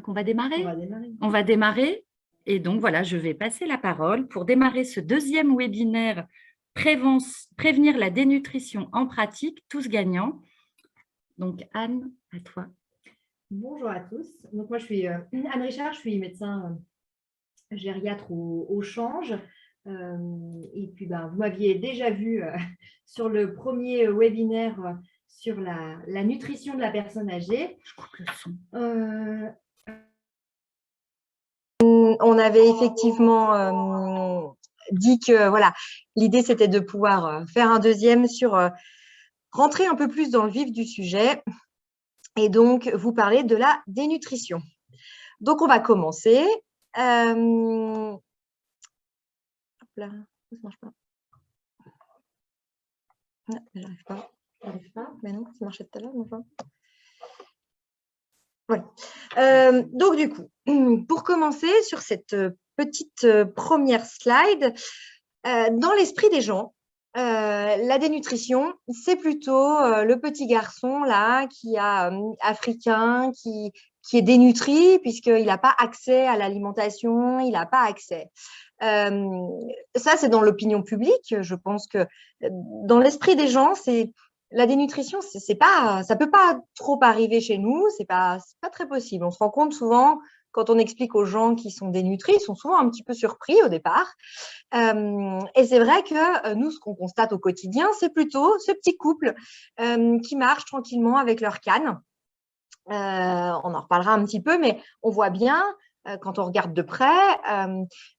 on va démarrer? On va démarrer. On va démarrer. Et donc, voilà, je vais passer la parole pour démarrer ce deuxième webinaire Prévenir la dénutrition en pratique, tous gagnants. Donc, Anne, à toi. Bonjour à tous. Donc, moi, je suis Anne Richard, je suis médecin gériatre au Change. Et puis, vous m'aviez déjà vu sur le premier webinaire sur la nutrition de la personne âgée. Je coupe le son. On avait effectivement dit que voilà, l'idée c'était de pouvoir faire un deuxième sur rentrer un peu plus dans le vif du sujet et donc vous parler de la dénutrition. Donc on va commencer. Hop là, ça marche pas. Non, j'arrive pas. J'arrive pas. Mais non, ça marchait tout à l'heure. Enfin. Voilà. Donc du coup, pour commencer sur cette petite première slide, dans l'esprit des gens, la dénutrition, c'est plutôt le petit garçon là qui a africain, qui est dénutri puisqu'il n'a pas accès à l'alimentation, il n'a pas accès. Ça, c'est dans l'opinion publique. Je pense que dans l'esprit des gens, c'est la dénutrition, c'est pas, ça peut pas trop arriver chez nous. C'est pas très possible. On se rend compte souvent quand on explique aux gens qui sont dénutris, ils sont souvent un petit peu surpris au départ. Et c'est vrai que nous, ce qu'on constate au quotidien, c'est plutôt ce petit couple qui marche tranquillement avec leur canne. On en reparlera un petit peu, mais on voit bien quand on regarde de près,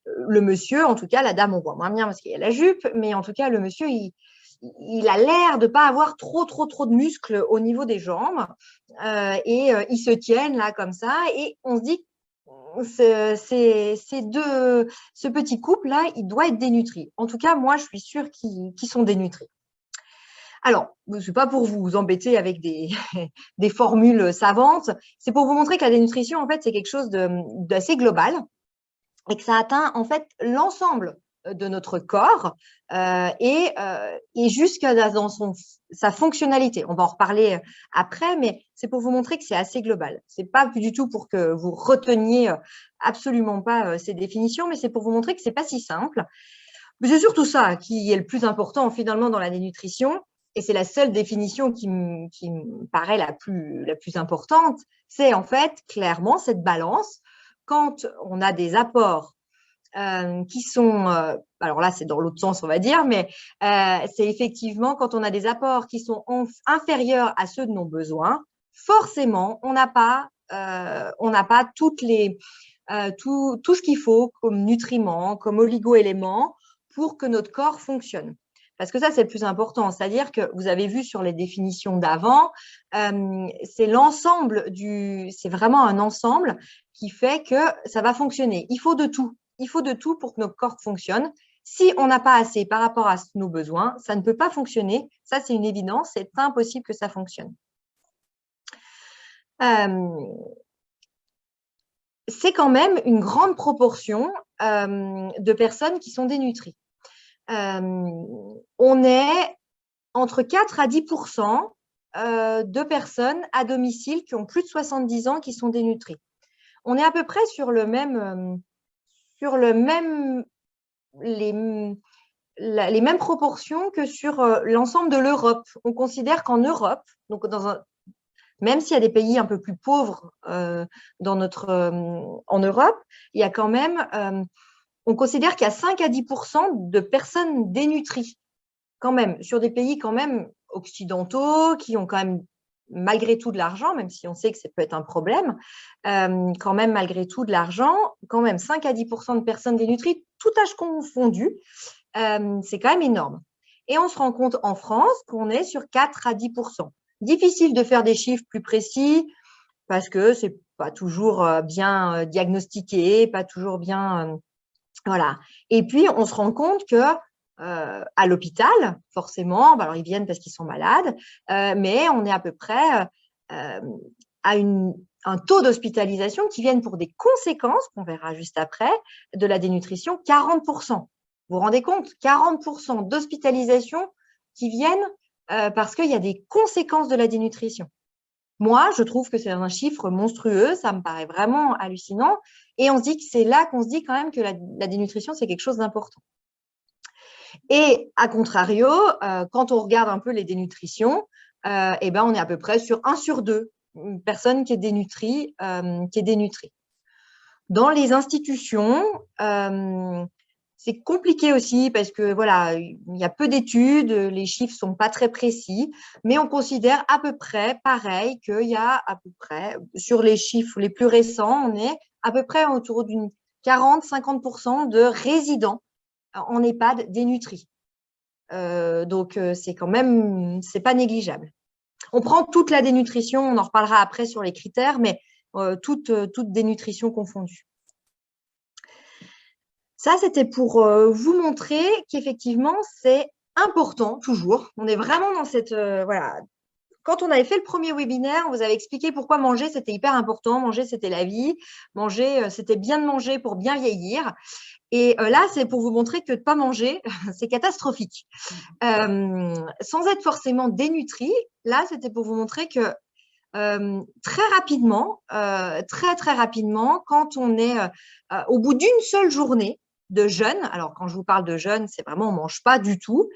le monsieur, en tout cas, la dame, on voit moins bien parce qu'il y a la jupe, mais en tout cas, le monsieur, il a l'air de ne pas avoir trop de muscles au niveau des jambes et ils se tiennent là comme ça et on se dit ce petit couple-là, il doit être dénutri. En tout cas, moi, je suis sûre qu'ils sont dénutris. Alors, ce n'est pas pour vous embêter avec des formules savantes, c'est pour vous montrer que la dénutrition, en fait, c'est quelque chose d'assez global et que ça atteint, en fait, l'ensemble de notre corps et jusqu'à dans sa fonctionnalité. On va en reparler après, mais c'est pour vous montrer que c'est assez global. Ce n'est pas du tout pour que vous reteniez absolument pas ces définitions, mais c'est pour vous montrer que ce n'est pas si simple. Mais c'est surtout ça qui est le plus important finalement dans la dénutrition, et c'est la seule définition qui me paraît la plus importante, c'est en fait clairement cette balance quand on a des apports qui sont, alors là c'est dans l'autre sens on va dire, mais c'est effectivement quand on a des apports qui sont inférieurs à ceux de nos besoins, forcément on n'a pas toutes les, tout ce qu'il faut comme nutriments, comme oligo-éléments pour que notre corps fonctionne. Parce que ça, c'est le plus important. C'est-à-dire que vous avez vu sur les définitions d'avant, c'est vraiment un ensemble qui fait que ça va fonctionner. Il faut de tout. Il faut de tout pour que notre corps fonctionne. Si on n'a pas assez par rapport à nos besoins, ça ne peut pas fonctionner. Ça, c'est une évidence. C'est impossible que ça fonctionne. C'est quand même une grande proportion de personnes qui sont dénutries. On est entre 4 à 10% de personnes à domicile qui ont plus de 70 ans qui sont dénutries. On est à peu près sur les mêmes proportions que sur l'ensemble de l'Europe. On considère qu'en Europe, donc même s'il y a des pays un peu plus pauvres en Europe, il y a quand même, on considère qu'il y a 5 à 10% de personnes dénutries, quand même, sur des pays quand même occidentaux, qui ont quand même malgré tout de l'argent, même si on sait que ça peut être un problème, quand même malgré tout de l'argent, quand même 5 à 10% de personnes dénutries, tout âge confondu, c'est quand même énorme. Et on se rend compte en France qu'on est sur 4 à 10%. Difficile de faire des chiffres plus précis parce que ce n'est pas toujours bien diagnostiqué, pas toujours bien… voilà. Et puis, on se rend compte que à l'hôpital, forcément, alors ils viennent parce qu'ils sont malades, mais on est à peu près à un taux d'hospitalisation qui viennent pour des conséquences, qu'on verra juste après, de la dénutrition, 40%. Vous vous rendez compte? 40% d'hospitalisation qui viennent parce qu'il y a des conséquences de la dénutrition. Moi, je trouve que c'est un chiffre monstrueux, ça me paraît vraiment hallucinant. Et on se dit que c'est là qu'on se dit quand même que la dénutrition, c'est quelque chose d'important. Et à contrario, quand on regarde un peu les dénutritions, eh ben, on est à peu près sur 1 sur 2 une personne qui est dénutrie. Dans les institutions, c'est compliqué aussi parce que voilà, il y a peu d'études, les chiffres sont pas très précis, mais on considère à peu près pareil qu'il y a à peu près, sur les chiffres les plus récents, on est à peu près autour d'une 40-50% de résidents en EHPAD dénutris. Donc, c'est quand même, c'est pas négligeable. On prend toute la dénutrition, on en reparlera après sur les critères, mais toute dénutrition confondue. Ça, c'était pour vous montrer qu'effectivement, c'est important toujours. On est vraiment dans cette… voilà. Quand on avait fait le premier webinaire, on vous avait expliqué pourquoi manger, c'était hyper important. Manger, c'était la vie. Manger, c'était bien de manger pour bien vieillir. Et là, c'est pour vous montrer que de ne pas manger, c'est catastrophique. Sans être forcément dénutri, là, c'était pour vous montrer que très rapidement, très rapidement, quand on est au bout d'une seule journée de jeûne, alors quand je vous parle de jeûne, c'est vraiment on ne mange pas du tout,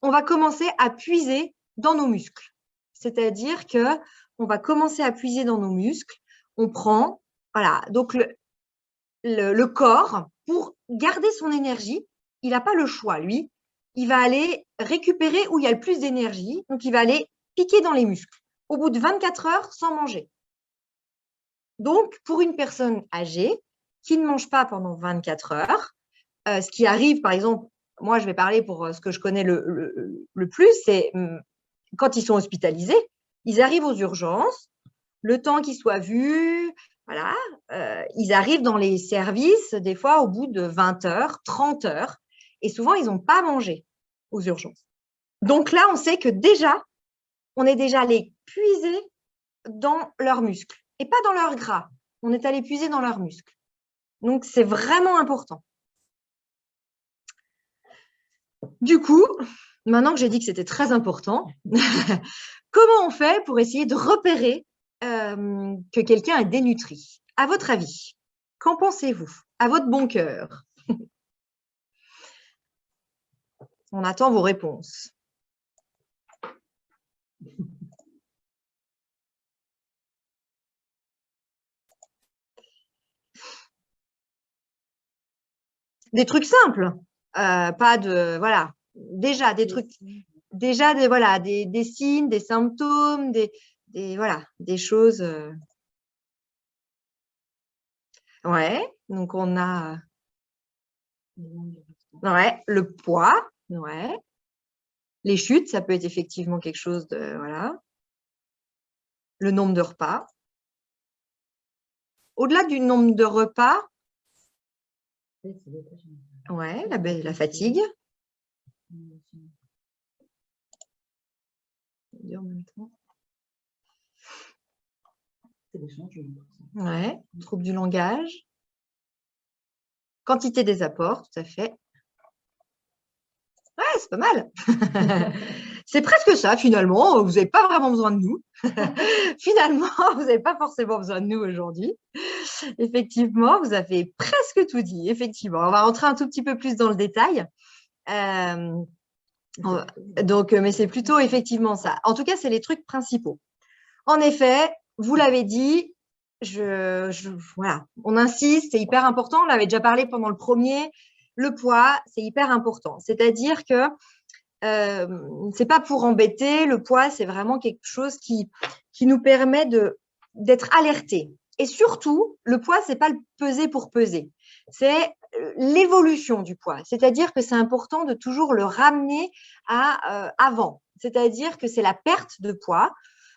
on va commencer à puiser dans nos muscles. C'est-à-dire qu'on va commencer à puiser dans nos muscles, on prend, voilà, donc le corps, pour garder son énergie, il n'a pas le choix, lui, il va aller récupérer où il y a le plus d'énergie, donc il va aller piquer dans les muscles au bout de 24 heures sans manger. Donc, pour une personne âgée qui ne mange pas pendant 24 heures, ce qui arrive, par exemple, moi je vais parler pour ce que je connais le plus, c'est quand ils sont hospitalisés, ils arrivent aux urgences, le temps qu'ils soient vus, voilà, ils arrivent dans les services des fois au bout de 20 heures, 30 heures, et souvent ils n'ont pas mangé aux urgences. Donc là, on sait que déjà, on est déjà allé puiser dans leurs muscles et pas dans leur gras. On est allé puiser dans leurs muscles. Donc, c'est vraiment important. Du coup, maintenant que j'ai dit que c'était très important, comment on fait pour essayer de repérer que quelqu'un est dénutri? À votre avis, qu'en pensez-vous? À votre bon cœur? On attend vos réponses. Des trucs simples, pas de… Voilà, déjà des trucs… Déjà, voilà, des signes, des symptômes, voilà, des choses… Ouais, donc on a… Ouais, le poids, ouais. Les chutes, ça peut être effectivement quelque chose de… Voilà. Le nombre de repas. Au-delà du nombre de repas, ouais, la fatigue. Ouais, trouble du langage. Quantité des apports, tout à fait. Ouais, c'est pas mal. C'est presque ça, finalement. Vous n'avez pas vraiment besoin de nous. Finalement, vous n'avez pas forcément besoin de nous aujourd'hui. Effectivement, vous avez presque tout dit. Effectivement, on va rentrer un tout petit peu plus dans le détail. Donc, mais c'est plutôt effectivement ça. En tout cas, c'est les trucs principaux. En effet, vous l'avez dit, voilà, on insiste, c'est hyper important. On l'avait déjà parlé pendant le premier. Le poids, c'est hyper important. C'est-à-dire que c'est pas pour embêter. Le poids, c'est vraiment quelque chose qui nous permet d'être alerté. Et surtout, le poids, c'est pas le peser pour peser. C'est l'évolution du poids. C'est-à-dire que c'est important de toujours le ramener à avant. C'est-à-dire que c'est la perte de poids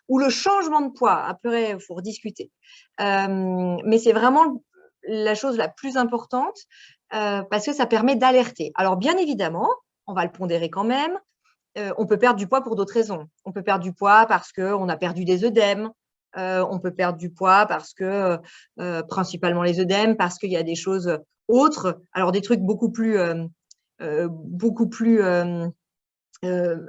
ou le changement de poids. Après, il faut rediscuter. Mais c'est vraiment la chose la plus importante parce que ça permet d'alerter. Alors, bien évidemment, on va le pondérer quand même. On peut perdre du poids pour d'autres raisons. On peut perdre du poids parce qu'on a perdu des œdèmes. On peut perdre du poids parce que, principalement les œdèmes, parce qu'il y a des choses autres. Alors, des trucs beaucoup plus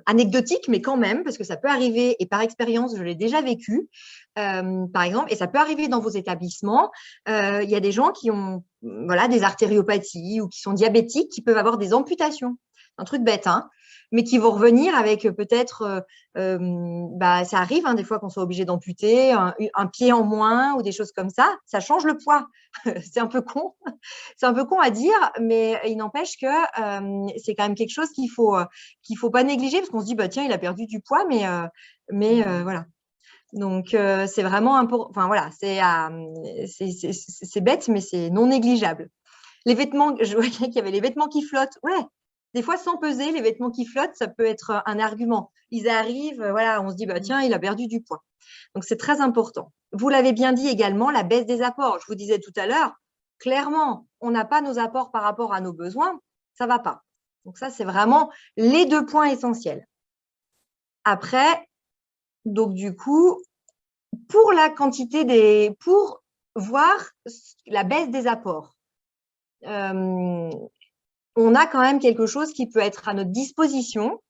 anecdotique, mais quand même, parce que ça peut arriver, et par expérience, je l'ai déjà vécu, par exemple, et ça peut arriver dans vos établissements. Il y a des gens qui ont voilà, des artériopathies ou qui sont diabétiques, qui peuvent avoir des amputations. Un truc bête, hein, mais qui vont revenir avec peut-être, ça arrive des fois qu'on soit obligé d'amputer un pied en moins ou des choses comme ça change le poids. C'est un peu con, c'est un peu con à dire, mais il n'empêche que c'est quand même quelque chose qu'il faut pas négliger parce qu'on se dit bah tiens il a perdu du poids, mais voilà. Donc c'est vraiment important. Enfin voilà, c'est bête, mais c'est non négligeable. Les vêtements, je voyais qu'il y avait les vêtements qui flottent. Ouais, des fois sans peser, les vêtements qui flottent, ça peut être un argument. Ils arrivent, voilà, on se dit bah tiens il a perdu du poids. Donc c'est très important. Vous l'avez bien dit également, la baisse des apports. Je vous disais tout à l'heure, clairement, on n'a pas nos apports par rapport à nos besoins, ça ne va pas. Donc ça, c'est vraiment les 2 points essentiels. Après, donc du coup, pour la quantité pour voir la baisse des apports, on a quand même quelque chose qui peut être à notre disposition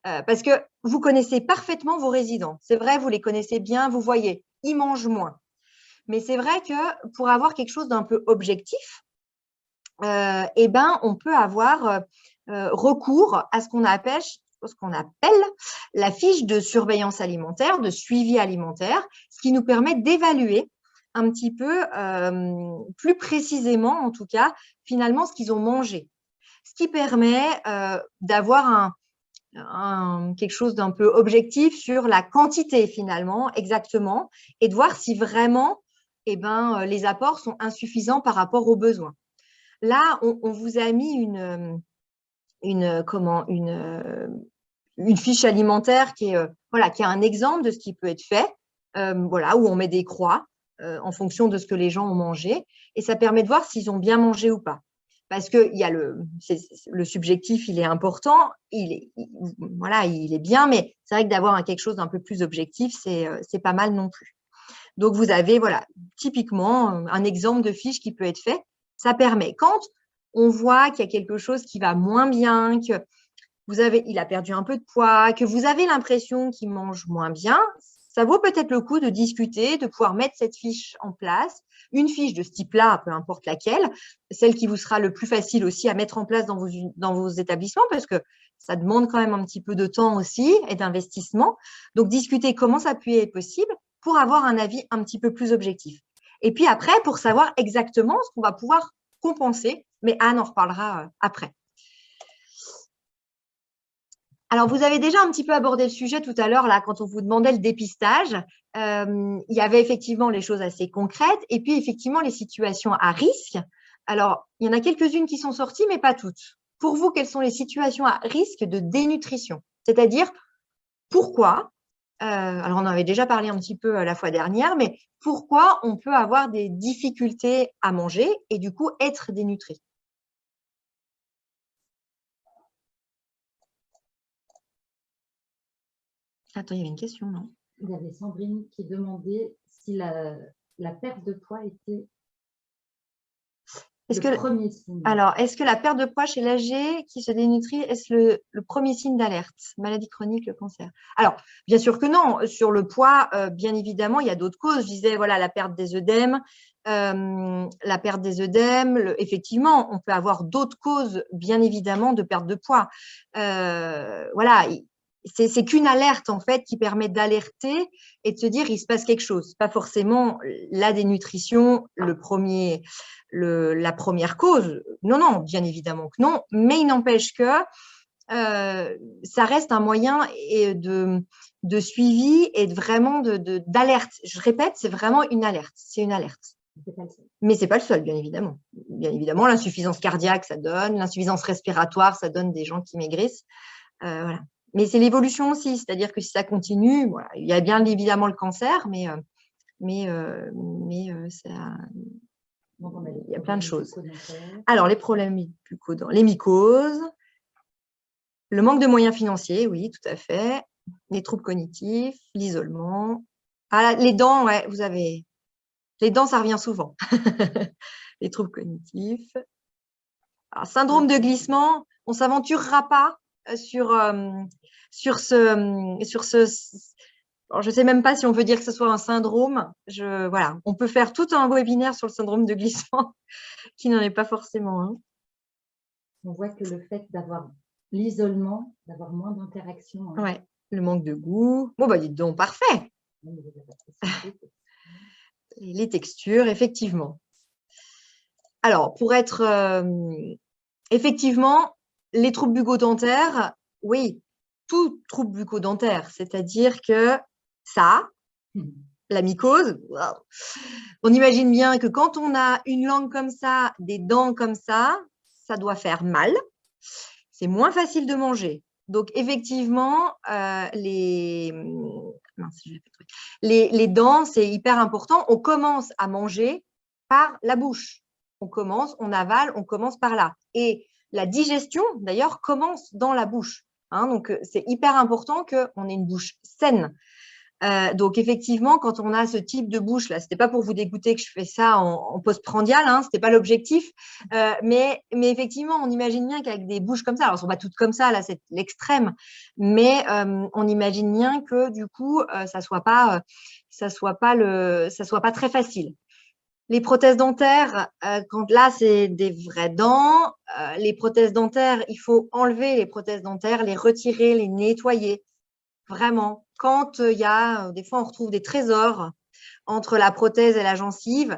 parce que vous connaissez parfaitement vos résidents. C'est vrai, vous les connaissez bien, vous voyez, ils mangent moins. Mais c'est vrai que pour avoir quelque chose d'un peu objectif, on peut avoir recours à ce qu'on appelle la fiche de surveillance alimentaire, de suivi alimentaire, ce qui nous permet d'évaluer un petit peu plus précisément, en tout cas, finalement, ce qu'ils ont mangé. Ce qui permet d'avoir quelque chose d'un peu objectif sur la quantité, finalement, exactement, et de voir si vraiment les apports sont insuffisants par rapport aux besoins. Là, on vous a mis une fiche alimentaire qui est un exemple de ce qui peut être fait, où on met des croix en fonction de ce que les gens ont mangé, et ça permet de voir s'ils ont bien mangé ou pas. Parce que le subjectif, il est important, il est bien, mais c'est vrai que d'avoir quelque chose d'un peu plus objectif, c'est pas mal non plus. Donc, vous avez typiquement un exemple de fiche qui peut être fait. Ça permet, quand on voit qu'il y a quelque chose qui va moins bien, que il a perdu un peu de poids, que vous avez l'impression qu'il mange moins bien, ça vaut peut-être le coup de discuter, de pouvoir mettre cette fiche en place, une fiche de ce type-là, peu importe laquelle, celle qui vous sera le plus facile aussi à mettre en place dans vos établissements, parce que ça demande quand même un petit peu de temps aussi et d'investissement. Donc, discuter comment ça peut être possible pour avoir un avis un petit peu plus objectif. Et puis après, pour savoir exactement ce qu'on va pouvoir compenser, mais Anne en reparlera après. Alors, vous avez déjà un petit peu abordé le sujet tout à l'heure, là, quand on vous demandait le dépistage. Il y avait effectivement les choses assez concrètes et puis effectivement les situations à risque. Alors, il y en a quelques-unes qui sont sorties, mais pas toutes. Pour vous, quelles sont les situations à risque de dénutrition? C'est-à-dire, pourquoi, alors on en avait déjà parlé un petit peu la fois dernière, mais pourquoi on peut avoir des difficultés à manger et du coup être dénutri? Attends, il y avait une question, non? Il y avait Sandrine qui demandait si la perte de poids était le premier signe. Alors, est-ce que la perte de poids chez l'âgé qui se dénutrit, est-ce le premier signe d'alerte? Maladie chronique, le cancer? Alors, bien sûr que non. Sur le poids, bien évidemment, il y a d'autres causes. Je disais, voilà, la perte des œdèmes. Effectivement, on peut avoir d'autres causes, bien évidemment, de perte de poids. Voilà, c'est qu'une alerte en fait qui permet d'alerter et de se dire il se passe quelque chose. Pas forcément la dénutrition, la première cause. Non, bien évidemment que non. Mais il n'empêche que ça reste un moyen de suivi et vraiment d'alerte. Je répète, c'est vraiment une alerte. C'est une alerte. Mais c'est pas le seul, bien évidemment. Bien évidemment, l'insuffisance cardiaque, ça donne. L'insuffisance respiratoire, ça donne des gens qui maigrissent. Voilà. Mais c'est l'évolution aussi, c'est-à-dire que si ça continue, voilà, il y a bien évidemment le cancer, mais ça, il y a plein de choses. Alors, les problèmes bucco-dentaires, les mycoses, le manque de moyens financiers, oui, tout à fait, les troubles cognitifs, l'isolement. Ah, les dents, ouais, vous avez… Les dents, ça revient souvent. Les troubles cognitifs. Alors, syndrome de glissement, on ne s'aventurera pas sur Alors, je ne sais même pas si on peut dire que ce soit un syndrome. Voilà, on peut faire tout un webinaire sur le syndrome de glissement qui n'en est pas forcément un. On voit que le fait d'avoir l'isolement, d'avoir moins d'interaction. Hein. Ouais, le manque de goût. Bon, bah, dites donc, parfait. Les textures, effectivement. Alors, pour être effectivement, les troubles bucco-dentaires, oui, tout trouble bucco-dentaire, c'est-à-dire que ça, la mycose, wow. On imagine bien que quand on a une langue comme ça, des dents comme ça doit faire mal. C'est moins facile de manger. Donc, effectivement, les dents, c'est hyper important. On commence à manger par la bouche. On avale, on commence par là. Et la digestion, d'ailleurs, commence dans la bouche. Hein, donc, c'est hyper important qu'on ait une bouche saine. Donc, effectivement, quand on a ce type de bouche, là, ce n'était pas pour vous dégoûter que je fais ça en postprandial, hein, ce n'était pas l'objectif. Mais effectivement, on imagine bien qu'avec des bouches comme ça, alors elles ne sont pas toutes comme ça, là, c'est l'extrême, mais on imagine bien que du coup, ça soit pas très facile. Les prothèses dentaires, quand là, c'est des vraies dents. Les prothèses dentaires, il faut enlever les prothèses dentaires, les retirer, les nettoyer. Vraiment. Quand il y a, des fois, on retrouve des trésors entre la prothèse et la gencive.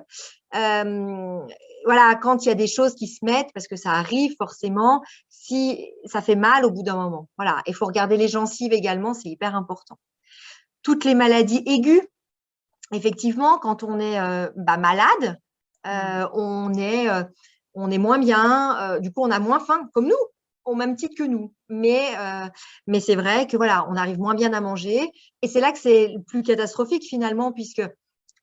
Voilà, quand il y a des choses qui se mettent, parce que ça arrive forcément, si ça fait mal au bout d'un moment. Voilà, il faut regarder les gencives également, c'est hyper important. Toutes les maladies aiguës, effectivement, quand on est malade, on est moins bien, du coup, on a moins faim, comme nous, au même titre que nous. Mais c'est vrai que voilà, on arrive moins bien à manger. Et c'est là que c'est le plus catastrophique finalement, puisque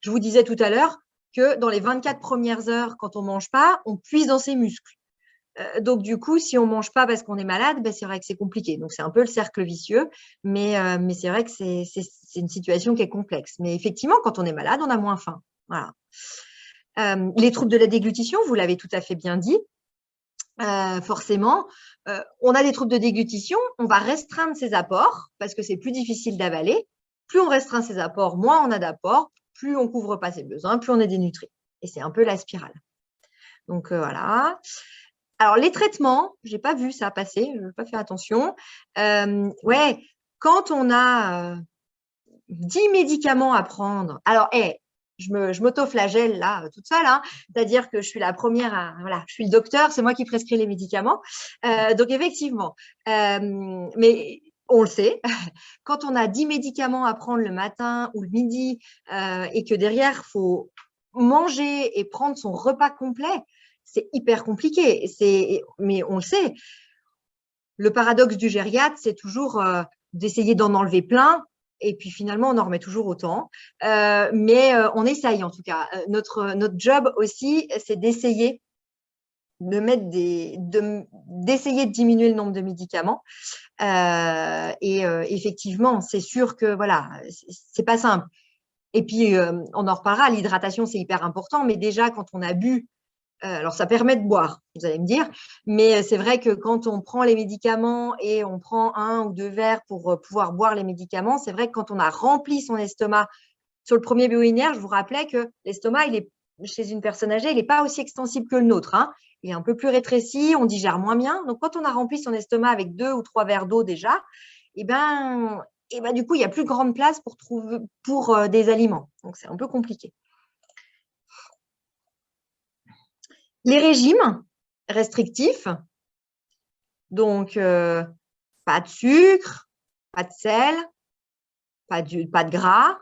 je vous disais tout à l'heure que dans les 24 premières heures, quand on ne mange pas, on puise dans ses muscles. Donc, du coup, si on ne mange pas parce qu'on est malade, ben, c'est vrai que c'est compliqué. Donc, c'est un peu le cercle vicieux, mais c'est vrai que c'est une situation qui est complexe. Mais effectivement, quand on est malade, on a moins faim. Voilà. Les troubles de la déglutition, vous l'avez tout à fait bien dit. Forcément, on a des troubles de déglutition, on va restreindre ses apports parce que c'est plus difficile d'avaler. Plus on restreint ses apports, moins on a d'apports, plus on ne couvre pas ses besoins, plus on est dénutri. Et c'est un peu la spirale. Donc, voilà. Alors, les traitements, je n'ai pas vu ça passer, je n'ai pas fait attention. Ouais, quand on a 10 médicaments à prendre, alors, je m'auto-flagelle là, toute seule, hein, c'est-à-dire que je suis la première voilà, je suis le docteur, c'est moi qui prescris les médicaments. Donc, effectivement, mais on le sait, quand on a 10 médicaments à prendre le matin ou le midi et que derrière, il faut manger et prendre son repas complet, c'est hyper compliqué. Mais on le sait. Le paradoxe du gériatre, c'est toujours d'essayer d'en enlever plein. Et puis finalement, on en remet toujours autant. Mais on essaye en tout cas. Notre job aussi, c'est d'essayer d'essayer de diminuer le nombre de médicaments. Effectivement, c'est sûr que voilà, c'est pas simple. Et puis, on en reparlera, l'hydratation, c'est hyper important. Mais déjà, quand on a bu, alors, ça permet de boire, vous allez me dire, mais c'est vrai que quand on prend les médicaments et on prend 1 ou 2 verres pour pouvoir boire les médicaments, c'est vrai que quand on a rempli son estomac sur le premier bio-linéaire, je vous rappelais que l'estomac, chez une personne âgée, il n'est pas aussi extensible que le nôtre. Hein. Il est un peu plus rétréci, on digère moins bien. Donc, quand on a rempli son estomac avec 2 ou 3 verres d'eau déjà, du coup, il n'y a plus grande place pour des aliments. Donc, c'est un peu compliqué. Les régimes restrictifs, donc pas de sucre, pas de sel, pas de gras.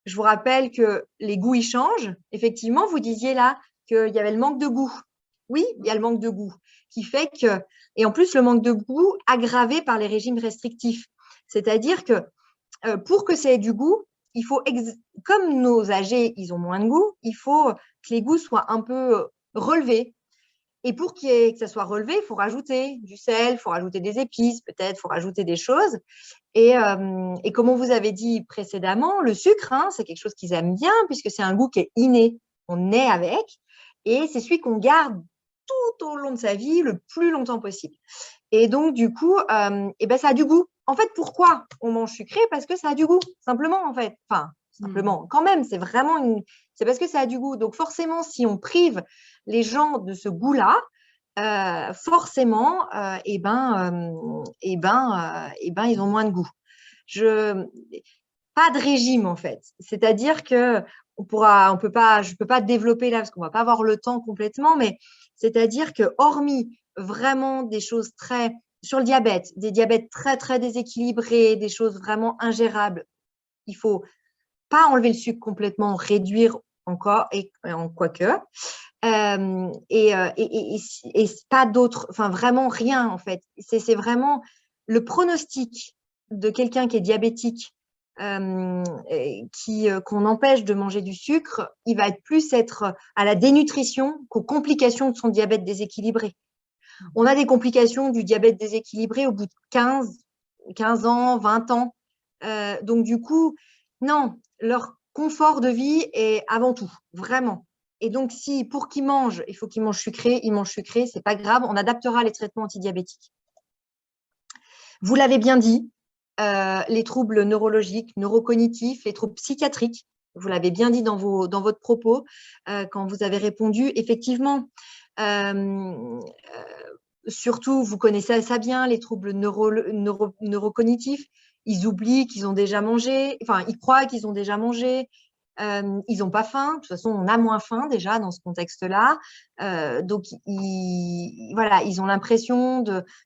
Je vous rappelle que les goûts, ils changent. Effectivement, vous disiez là qu'il y avait le manque de goût. Oui, il y a le manque de goût qui fait que, et en plus, le manque de goût aggravé par les régimes restrictifs. C'est-à-dire que pour que ça ait du goût, il faut, comme nos âgés, ils ont moins de goût, il faut que les goûts soient un peu relevés. Et pour que ça soit relevé, il faut rajouter du sel, il faut rajouter des épices, peut-être, il faut rajouter des choses. Et comme on vous avait dit précédemment, le sucre, hein, c'est quelque chose qu'ils aiment bien puisque c'est un goût qui est inné. On naît avec et c'est celui qu'on garde tout au long de sa vie le plus longtemps possible. Et donc, du coup, ça a du goût en fait, pourquoi on mange sucré? Parce que ça a du goût, simplement, en fait. Enfin, simplement, quand même, c'est parce que ça a du goût. Donc, forcément, si on prive les gens de ce goût-là, forcément, ils ont moins de goût. Pas de régime, en fait. C'est-à-dire que je peux pas développer là parce qu'on va pas avoir le temps complètement, mais c'est-à-dire que hormis vraiment des choses sur le diabète, des diabètes très, très déséquilibrés, des choses vraiment ingérables, il faut pas enlever le sucre complètement, réduire encore, et en quoique. Et pas d'autres, enfin vraiment rien en fait. C'est vraiment le pronostic de quelqu'un qui est diabétique, qu'on empêche de manger du sucre, il va être à la dénutrition qu'aux complications de son diabète déséquilibré. On a des complications du diabète déséquilibré au bout de 15 ans, 20 ans. Donc, du coup, non, leur confort de vie est avant tout, vraiment. Et donc, pour qu'ils mangent, il faut qu'ils mangent sucré, ils mangent sucré, c'est pas grave, on adaptera les traitements antidiabétiques. Vous l'avez bien dit, les troubles neurologiques, neurocognitifs, les troubles psychiatriques, vous l'avez bien dit dans votre propos, quand vous avez répondu, effectivement, surtout, vous connaissez ça bien, les troubles neurocognitifs, ils oublient qu'ils ont déjà mangé, enfin, ils croient qu'ils ont déjà mangé, ils n'ont pas faim. De toute façon, on a moins faim déjà dans ce contexte-là. Donc, ils ont l'impression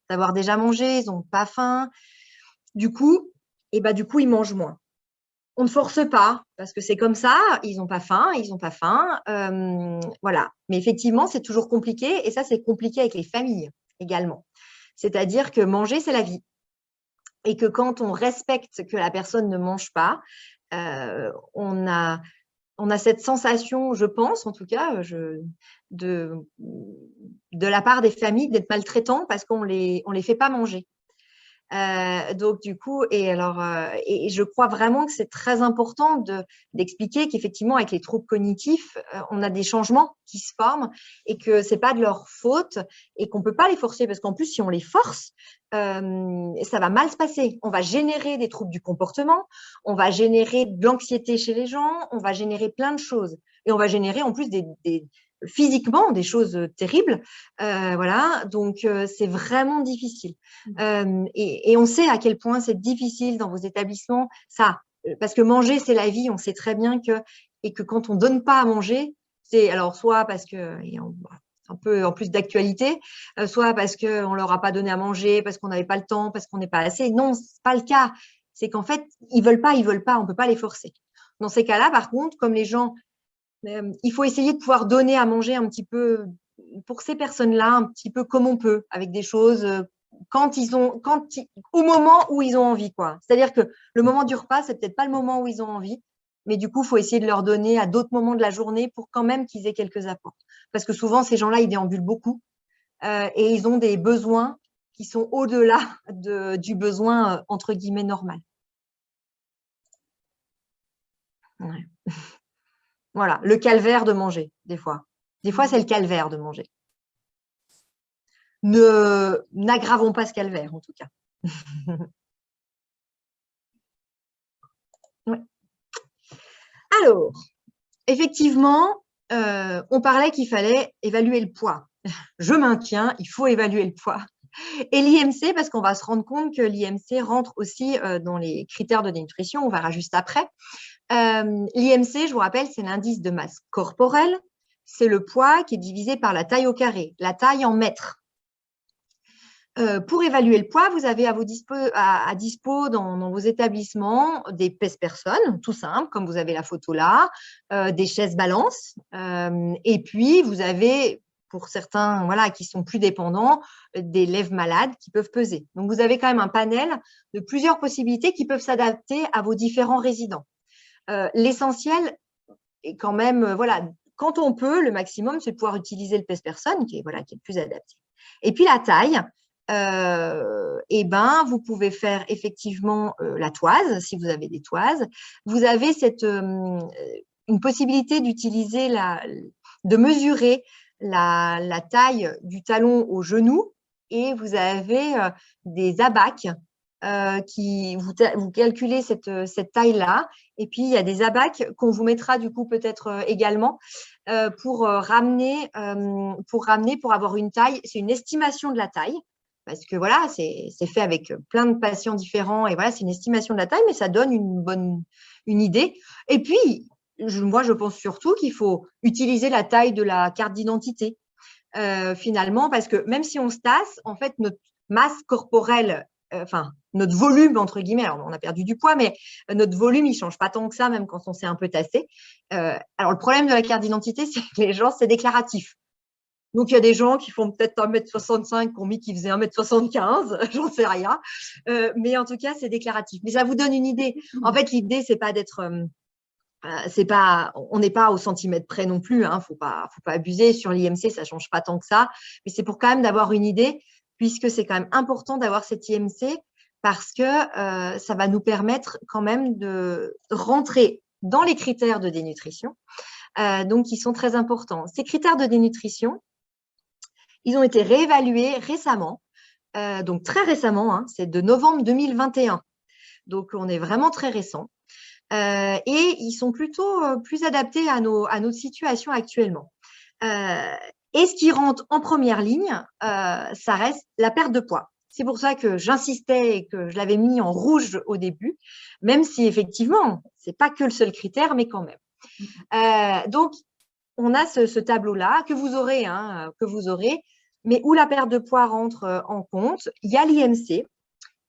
d'avoir déjà mangé, ils n'ont pas faim. Du coup, ils mangent moins. On ne force pas parce que c'est comme ça, ils n'ont pas faim, ils n'ont pas faim. Voilà. Mais effectivement, c'est toujours compliqué et ça, c'est compliqué avec les familles également. C'est-à-dire que manger, c'est la vie. Et que quand on respecte que la personne ne mange pas, on a cette sensation, je pense en tout cas, de la part des familles d'être maltraitants parce qu'on les fait pas manger. Donc du coup, et je crois vraiment que c'est très important d'expliquer qu'effectivement avec les troubles cognitifs, on a des changements qui se forment et que c'est pas de leur faute et qu'on peut pas les forcer parce qu'en plus si on les force, ça va mal se passer. On va générer des troubles du comportement, on va générer de l'anxiété chez les gens, on va générer plein de choses et on va générer en plus physiquement des choses terribles. Voilà, donc c'est vraiment difficile. Et on sait à quel point c'est difficile dans vos établissements, parce que manger, c'est la vie, on sait très bien et que quand on ne donne pas à manger, c'est alors soit parce que, un peu en plus d'actualité, soit parce qu'on ne leur a pas donné à manger, parce qu'on n'avait pas le temps, parce qu'on n'est pas assez. Non, ce n'est pas le cas. C'est qu'en fait, ils ne veulent pas, on ne peut pas les forcer. Dans ces cas-là, par contre, comme les gens, il faut essayer de pouvoir donner à manger un petit peu pour ces personnes-là, un petit peu comme on peut, avec des choses au moment où ils ont envie, quoi. C'est-à-dire que le moment du repas, c'est peut-être pas le moment où ils ont envie, mais du coup, il faut essayer de leur donner à d'autres moments de la journée pour quand même qu'ils aient quelques apports. Parce que souvent, ces gens-là, ils déambulent beaucoup et ils ont des besoins qui sont au-delà du besoin, entre guillemets, normal. Ouais. Voilà, le calvaire de manger, des fois. Des fois, c'est le calvaire de manger. N'aggravons pas ce calvaire, en tout cas. Ouais. Alors, effectivement, on parlait qu'il fallait évaluer le poids. Je maintiens, il faut évaluer le poids. Et l'IMC, parce qu'on va se rendre compte que l'IMC rentre aussi dans les critères de dénutrition, on verra juste après. L'IMC, je vous rappelle, c'est l'indice de masse corporelle. C'est le poids qui est divisé par la taille au carré, la taille en mètres. Pour évaluer le poids, vous avez à dispo dans vos établissements des pèse-personnes, tout simple, comme vous avez la photo là, des chaises balances, et puis vous avez, pour certains qui sont plus dépendants, des lève-malades qui peuvent peser. Donc, vous avez quand même un panel de plusieurs possibilités qui peuvent s'adapter à vos différents résidents. L'essentiel est quand même, quand on peut, le maximum, c'est de pouvoir utiliser le pèse-personne qui est le plus adapté. Et puis, la taille, vous pouvez faire effectivement la toise, si vous avez des toises. Vous avez une possibilité de mesurer la taille du talon au genou et vous avez des abacs vous calculez cette taille-là. Et puis, il y a des abacs qu'on vous mettra du coup peut-être également pour ramener, pour avoir une taille. C'est une estimation de la taille. Parce que voilà, c'est fait avec plein de patients différents et voilà, c'est une estimation de la taille, mais ça donne une idée. Et puis, moi, je pense surtout qu'il faut utiliser la taille de la carte d'identité, finalement, parce que même si on se tasse, en fait, notre masse corporelle, enfin, notre volume, entre guillemets, alors on a perdu du poids, mais notre volume, il ne change pas tant que ça, même quand on s'est un peu tassé. Alors, le problème de la carte d'identité, c'est que les gens, c'est déclaratif. Donc, il y a des gens qui font peut-être 1,65 m, qui ont mis qu'ils faisaient 1,75 m, j'en sais rien. Mais en tout cas, c'est déclaratif. Mais ça vous donne une idée. En fait, l'idée, c'est pas d'être… on n'est pas au centimètre près non plus, hein, faut pas abuser. Sur l'IMC, ça change pas tant que ça. Mais c'est pour quand même d'avoir une idée, puisque c'est quand même important d'avoir cet IMC parce que ça va nous permettre quand même de rentrer dans les critères de dénutrition, donc qui sont très importants. Ces critères de dénutrition, ils ont été réévalués récemment, donc très récemment, hein, c'est de novembre 2021. Donc, on est vraiment très récent. Et ils sont plutôt plus adaptés à notre situation actuellement. Et ce qui rentre en première ligne, ça reste la perte de poids. C'est pour ça que j'insistais et que je l'avais mis en rouge au début, même si effectivement, ce n'est pas que le seul critère, mais quand même. Donc, on a ce tableau-là que vous aurez, mais où la perte de poids rentre en compte. Il y a l'IMC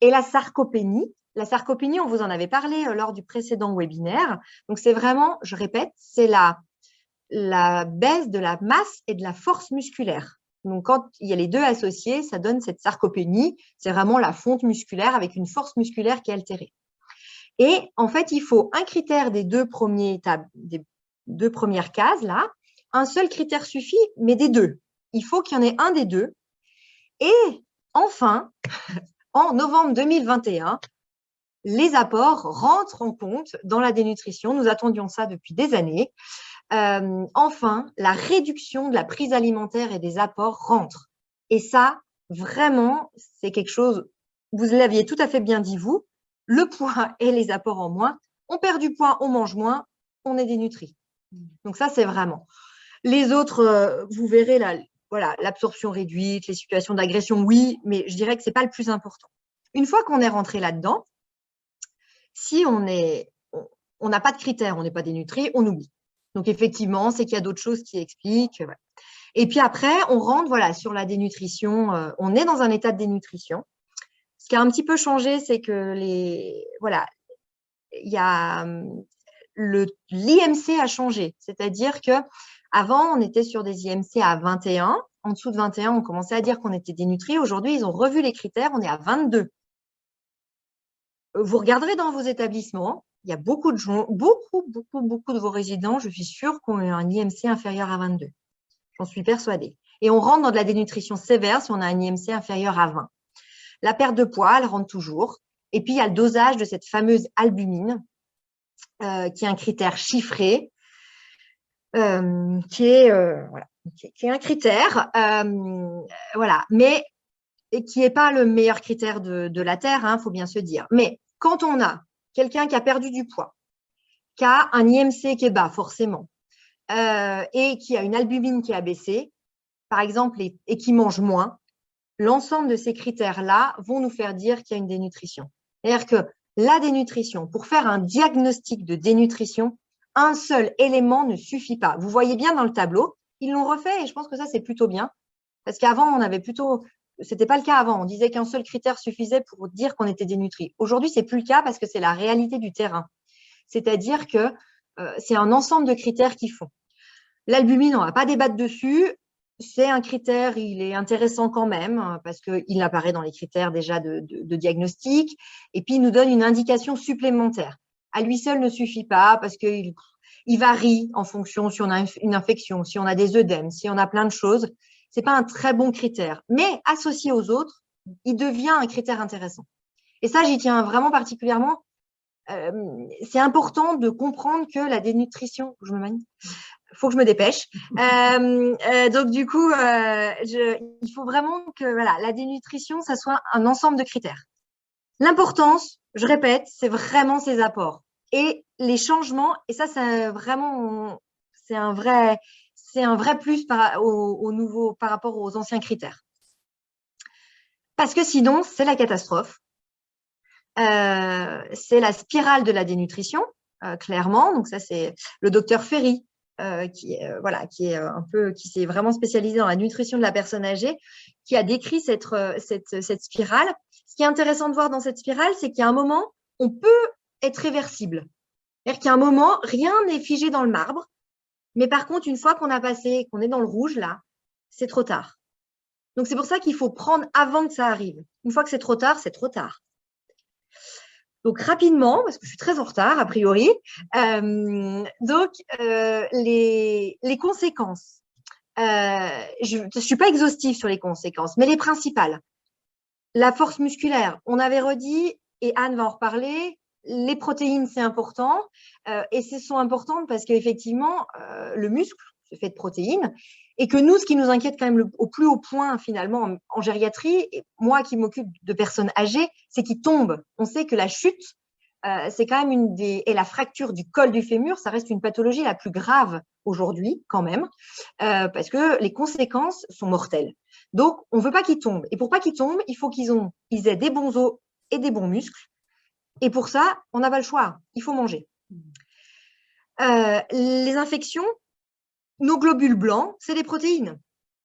et la sarcopénie. La sarcopénie, on vous en avait parlé lors du précédent webinaire. Donc, c'est vraiment, je répète, c'est la baisse de la masse et de la force musculaire. Donc, quand il y a les deux associés, ça donne cette sarcopénie. C'est vraiment la fonte musculaire avec une force musculaire qui est altérée. Et en fait, il faut un critère des deux premières cases, là. Un seul critère suffit, mais des deux. Il faut qu'il y en ait un des deux. Et enfin, en novembre 2021, les apports rentrent en compte dans la dénutrition. Nous attendions ça depuis des années. Enfin, la réduction de la prise alimentaire et des apports rentre. Et ça, vraiment, c'est quelque chose, vous l'aviez tout à fait bien dit, vous, le poids et les apports en moins. On perd du poids, on mange moins, on est dénutri. Donc ça, c'est vraiment. Les autres, vous verrez, voilà, l'absorption réduite, les situations d'agression, oui, mais je dirais que ce n'est pas le plus important. Une fois qu'on est rentré là-dedans, si on n'a pas de critères, on n'est pas dénutri, on oublie. Donc, effectivement, c'est qu'il y a d'autres choses qui expliquent. Voilà. Et puis après, on rentre sur la dénutrition. On est dans un état de dénutrition. Ce qui a un petit peu changé, c'est que l'IMC a changé. C'est-à-dire qu'avant, on était sur des IMC à 21. En dessous de 21, on commençait à dire qu'on était dénutri. Aujourd'hui, ils ont revu les critères. On est à 22. Vous regarderez dans vos établissements, il y a beaucoup de gens, beaucoup de vos résidents, je suis sûre, qui ont un IMC inférieur à 22. J'en suis persuadée. Et on rentre dans de la dénutrition sévère si on a un IMC inférieur à 20. La perte de poids, elle rentre toujours. Et puis, il y a le dosage de cette fameuse albumine, qui est un critère chiffré, qui est un critère, mais qui n'est pas le meilleur critère de la Terre, faut bien se dire. Mais quand on a quelqu'un qui a perdu du poids, qui a un IMC qui est bas, forcément, et qui a une albumine qui a baissé, par exemple, et qui mange moins, l'ensemble de ces critères-là vont nous faire dire qu'il y a une dénutrition. C'est-à-dire que la dénutrition, pour faire un diagnostic de dénutrition, un seul élément ne suffit pas. Vous voyez bien dans le tableau, ils l'ont refait et je pense que ça, c'est plutôt bien. Parce qu'avant, on avait plutôt… Ce n'était pas le cas avant. On disait qu'un seul critère suffisait pour dire qu'on était dénutri. Aujourd'hui, ce n'est plus le cas parce que c'est la réalité du terrain. C'est-à-dire que c'est un ensemble de critères qui font. L'albumine, on ne va pas débattre dessus. C'est un critère, il est intéressant quand même parce qu'il apparaît dans les critères déjà de diagnostic et puis il nous donne une indication supplémentaire. À lui seul ne suffit pas parce qu'il varie en fonction si on a une infection, si on a des œdèmes, si on a plein de choses. Ce n'est pas un très bon critère, mais associé aux autres, il devient un critère intéressant. Et ça, j'y tiens vraiment particulièrement. C'est important de comprendre que la dénutrition… Je me manie. Faut que je me dépêche. Donc, du coup, il faut vraiment que la dénutrition, ça soit un ensemble de critères. L'importance, je répète, c'est vraiment ces apports. Et les changements, et ça, c'est vraiment, c'est un vrai plus par rapport aux anciens critères. Parce que sinon, c'est la catastrophe. C'est la spirale de la dénutrition, clairement. Donc ça, c'est le docteur Ferry qui s'est vraiment spécialisé dans la nutrition de la personne âgée, qui a décrit cette spirale. Ce qui est intéressant de voir dans cette spirale, c'est qu'il y a un moment, on peut être réversible. C'est-à-dire qu'il y a un moment, rien n'est figé dans le marbre, mais par contre, une fois qu'on a passé, qu'on est dans le rouge, là, c'est trop tard. Donc, c'est pour ça qu'il faut prendre avant que ça arrive. Une fois que c'est trop tard, c'est trop tard. Donc, rapidement, parce que je suis très en retard, a priori, les conséquences. Je ne suis pas exhaustive sur les conséquences, mais les principales. La force musculaire, on avait redit, et Anne va en reparler, les protéines, c'est important, et ce sont importantes parce qu'effectivement, le muscle se fait de protéines, et que nous, ce qui nous inquiète quand même au plus haut point, finalement, en gériatrie, et moi qui m'occupe de personnes âgées, c'est qu'ils tombent. On sait que la chute, c'est quand même et la fracture du col du fémur, ça reste une pathologie la plus grave aujourd'hui, quand même, parce que les conséquences sont mortelles. Donc, on ne veut pas qu'ils tombent. Et pour pas qu'ils tombent, il faut qu'ils aient des bons os et des bons muscles. Et pour ça, on n'a pas le choix. Il faut manger. Les infections, nos globules blancs, c'est des protéines.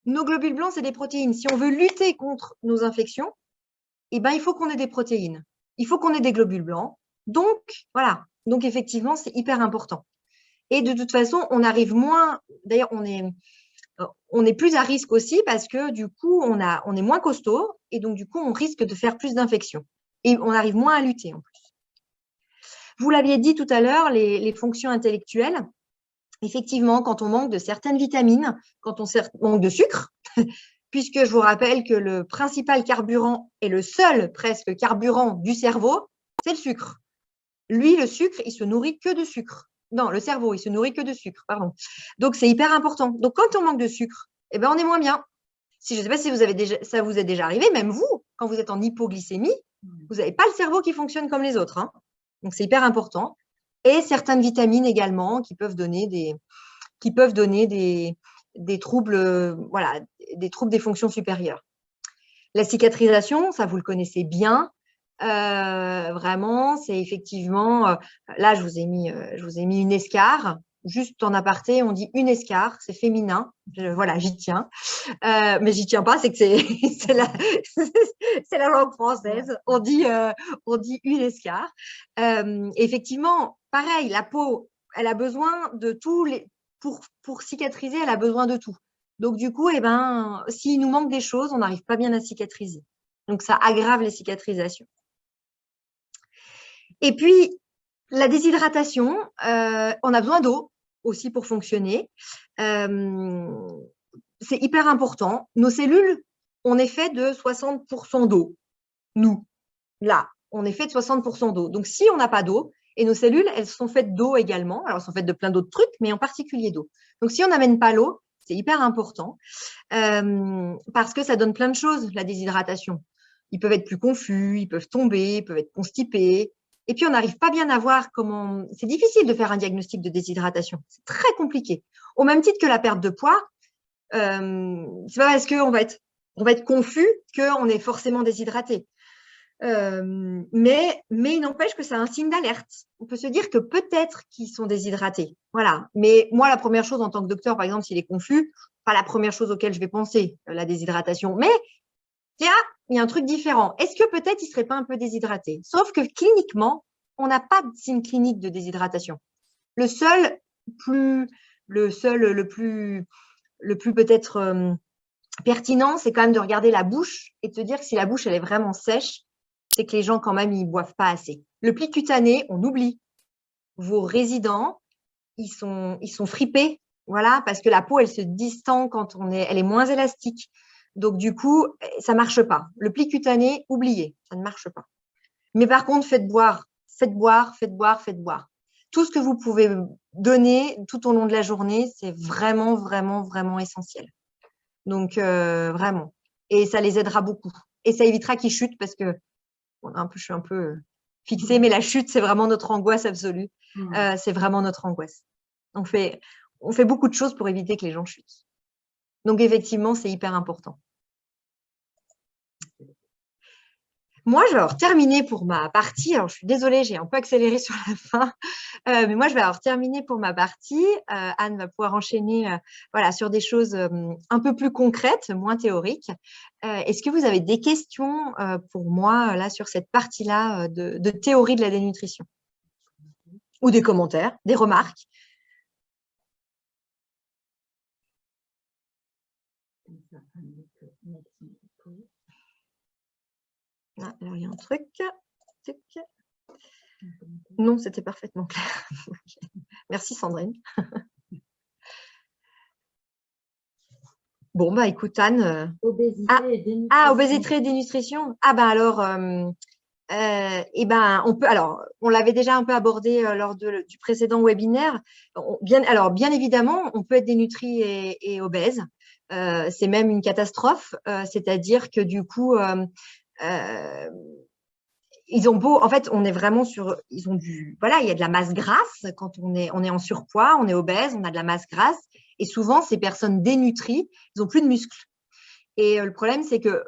Nos globules blancs, c'est des protéines. Si on veut lutter contre nos infections, eh ben, il faut qu'on ait des protéines. Il faut qu'on ait des globules blancs. Donc, voilà. Donc, effectivement, c'est hyper important. Et de toute façon, on arrive moins… D'ailleurs, on est plus à risque aussi parce que du coup, on est moins costaud et donc du coup, on risque de faire plus d'infections. Et on arrive moins à lutter en plus. Vous l'aviez dit tout à l'heure, les fonctions intellectuelles. Effectivement, quand on manque de certaines vitamines, quand on manque de sucre, puisque je vous rappelle que le principal carburant et le seul presque carburant du cerveau, c'est le sucre. Lui, le sucre, il se nourrit que de sucre. Non, le cerveau, il se nourrit que de sucre, pardon. Donc, c'est hyper important. Donc, quand on manque de sucre, eh ben, on est moins bien. Je ne sais pas si ça vous est déjà arrivé, même vous, quand vous êtes en hypoglycémie, vous n'avez pas le cerveau qui fonctionne comme les autres. Hein. Donc, c'est hyper important. Et certaines vitamines également qui peuvent donner des troubles, voilà, des troubles des fonctions supérieures. La cicatrisation, ça vous le connaissez bien. Vraiment, c'est effectivement, là, je vous ai mis une escarre. Juste en aparté, on dit une escarre, c'est féminin. Voilà, j'y tiens. Mais j'y tiens pas, c'est que c'est la langue française. On dit une escarre. Effectivement, pareil, la peau, elle a besoin de pour cicatriser, elle a besoin de tout. Donc, du coup, eh ben, s'il nous manque des choses, on n'arrive pas bien à cicatriser. Donc, ça aggrave les cicatrisations. Et puis, la déshydratation, on a besoin d'eau aussi pour fonctionner. C'est hyper important. Nos cellules, on est fait de 60% d'eau. Nous, là, on est fait de 60% d'eau. Donc, si on n'a pas d'eau, et nos cellules, elles sont faites d'eau également. Alors, elles sont faites de plein d'autres trucs, mais en particulier d'eau. Donc, si on n'amène pas l'eau, c'est hyper important parce que ça donne plein de choses, la déshydratation. Ils peuvent être plus confus, ils peuvent tomber, ils peuvent être constipés. Et puis, on n'arrive pas bien à voir comment… C'est difficile de faire un diagnostic de déshydratation. C'est très compliqué. Au même titre que la perte de poids, c'est pas parce qu'on va être confus qu'on est forcément déshydraté. Mais il n'empêche que c'est un signe d'alerte. On peut se dire que peut-être qu'ils sont déshydratés. Voilà. Mais moi, la première chose en tant que docteur, par exemple, s'il est confus, pas la première chose auquel je vais penser, la déshydratation. Mais tiens, il y a un truc différent. Est-ce que peut-être il ne serait pas un peu déshydraté? Sauf que cliniquement, on n'a pas de signe clinique de déshydratation. Le plus peut-être pertinent, c'est quand même de regarder la bouche et de se dire que si la bouche elle est vraiment sèche, c'est que les gens quand même ils boivent pas assez. Le pli cutané, on oublie. Vos résidents, ils sont fripés, voilà, parce que la peau elle se distend quand elle est moins élastique. Donc du coup, ça marche pas. Le pli cutané, oubliez, ça ne marche pas. Mais par contre, faites boire. Tout ce que vous pouvez donner tout au long de la journée, c'est vraiment, vraiment, vraiment essentiel. Donc, vraiment. Et ça les aidera beaucoup. Et ça évitera qu'ils chutent parce que Je suis un peu fixée, mais la chute, c'est vraiment notre angoisse absolue. C'est vraiment notre angoisse. On fait beaucoup de choses pour éviter que les gens chutent. Donc, effectivement, c'est hyper important. Moi, je vais avoir terminé pour ma partie. Alors, je suis désolée, j'ai un peu accéléré sur la fin. Mais moi, je vais avoir terminé pour ma partie. Anne va pouvoir enchaîner voilà, sur des choses un peu plus concrètes, moins théoriques. Est-ce que vous avez des questions pour moi là, sur cette partie-là de théorie de la dénutrition? Ou des commentaires, des remarques? Ah, alors, il y a un truc. Non, c'était parfaitement clair. Merci Sandrine. Bon, bah écoute Anne. Obésité et dénutrition. Obésité et dénutrition. Ah bah alors, eh ben, on peut. Alors, on l'avait déjà un peu abordé lors du précédent webinaire. Bien évidemment, on peut être dénutri et obèse. C'est même une catastrophe. C'est-à-dire que du coup, ils ont beau, en fait, on est vraiment ils ont voilà, il y a de la masse grasse quand on est en surpoids, on est obèse, on a de la masse grasse, et souvent ces personnes dénutries, ils ont plus de muscles. Et le problème, c'est que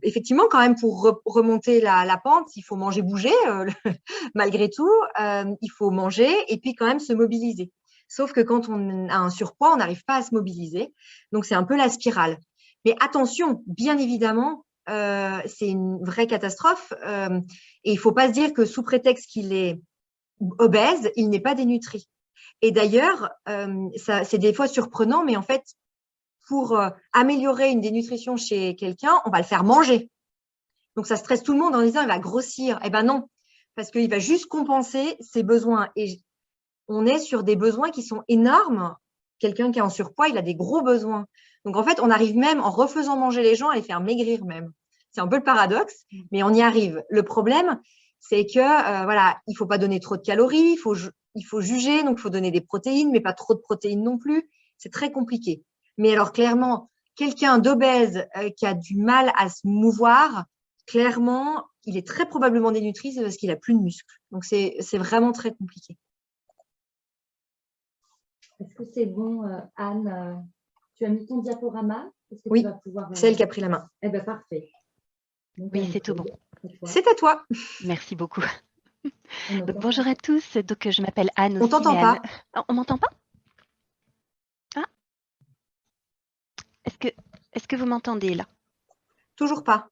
effectivement, quand même, pour remonter la pente, il faut manger, bouger, malgré tout, il faut manger et puis quand même se mobiliser. Sauf que quand on a un surpoids, on n'arrive pas à se mobiliser, donc c'est un peu la spirale. Mais attention, bien évidemment, c'est une vraie catastrophe. Et il ne faut pas se dire que sous prétexte qu'il est obèse, il n'est pas dénutri. Et d'ailleurs, c'est des fois surprenant, mais en fait, pour améliorer une dénutrition chez quelqu'un, on va le faire manger. Donc, ça stresse tout le monde en disant il va grossir. Eh bien non, parce qu'il va juste compenser ses besoins. Et on est sur des besoins qui sont énormes. Quelqu'un qui est en surpoids, il a des gros besoins. Donc, en fait, on arrive même, en refaisant manger les gens, à les faire maigrir même. C'est un peu le paradoxe, mais on y arrive. Le problème, c'est que voilà, il ne faut pas donner trop de calories, il faut juger, donc il faut donner des protéines, mais pas trop de protéines non plus. C'est très compliqué. Mais alors, clairement, quelqu'un d'obèse qui a du mal à se mouvoir, clairement, il est très probablement dénutri parce qu'il n'a plus de muscles. Donc, c'est vraiment très compliqué. Est-ce que c'est bon, Anne? Tu as mis ton diaporama? Oui, c'est elle qui a pris la main. Eh bien, parfait. Donc, oui, c'est tout bon. C'est à toi. Merci beaucoup. Donc, bonjour à tous. Donc, je m'appelle Anne aussi. On t'entend pas. On m'entend pas? Ah. Est-ce que vous m'entendez là? Toujours pas.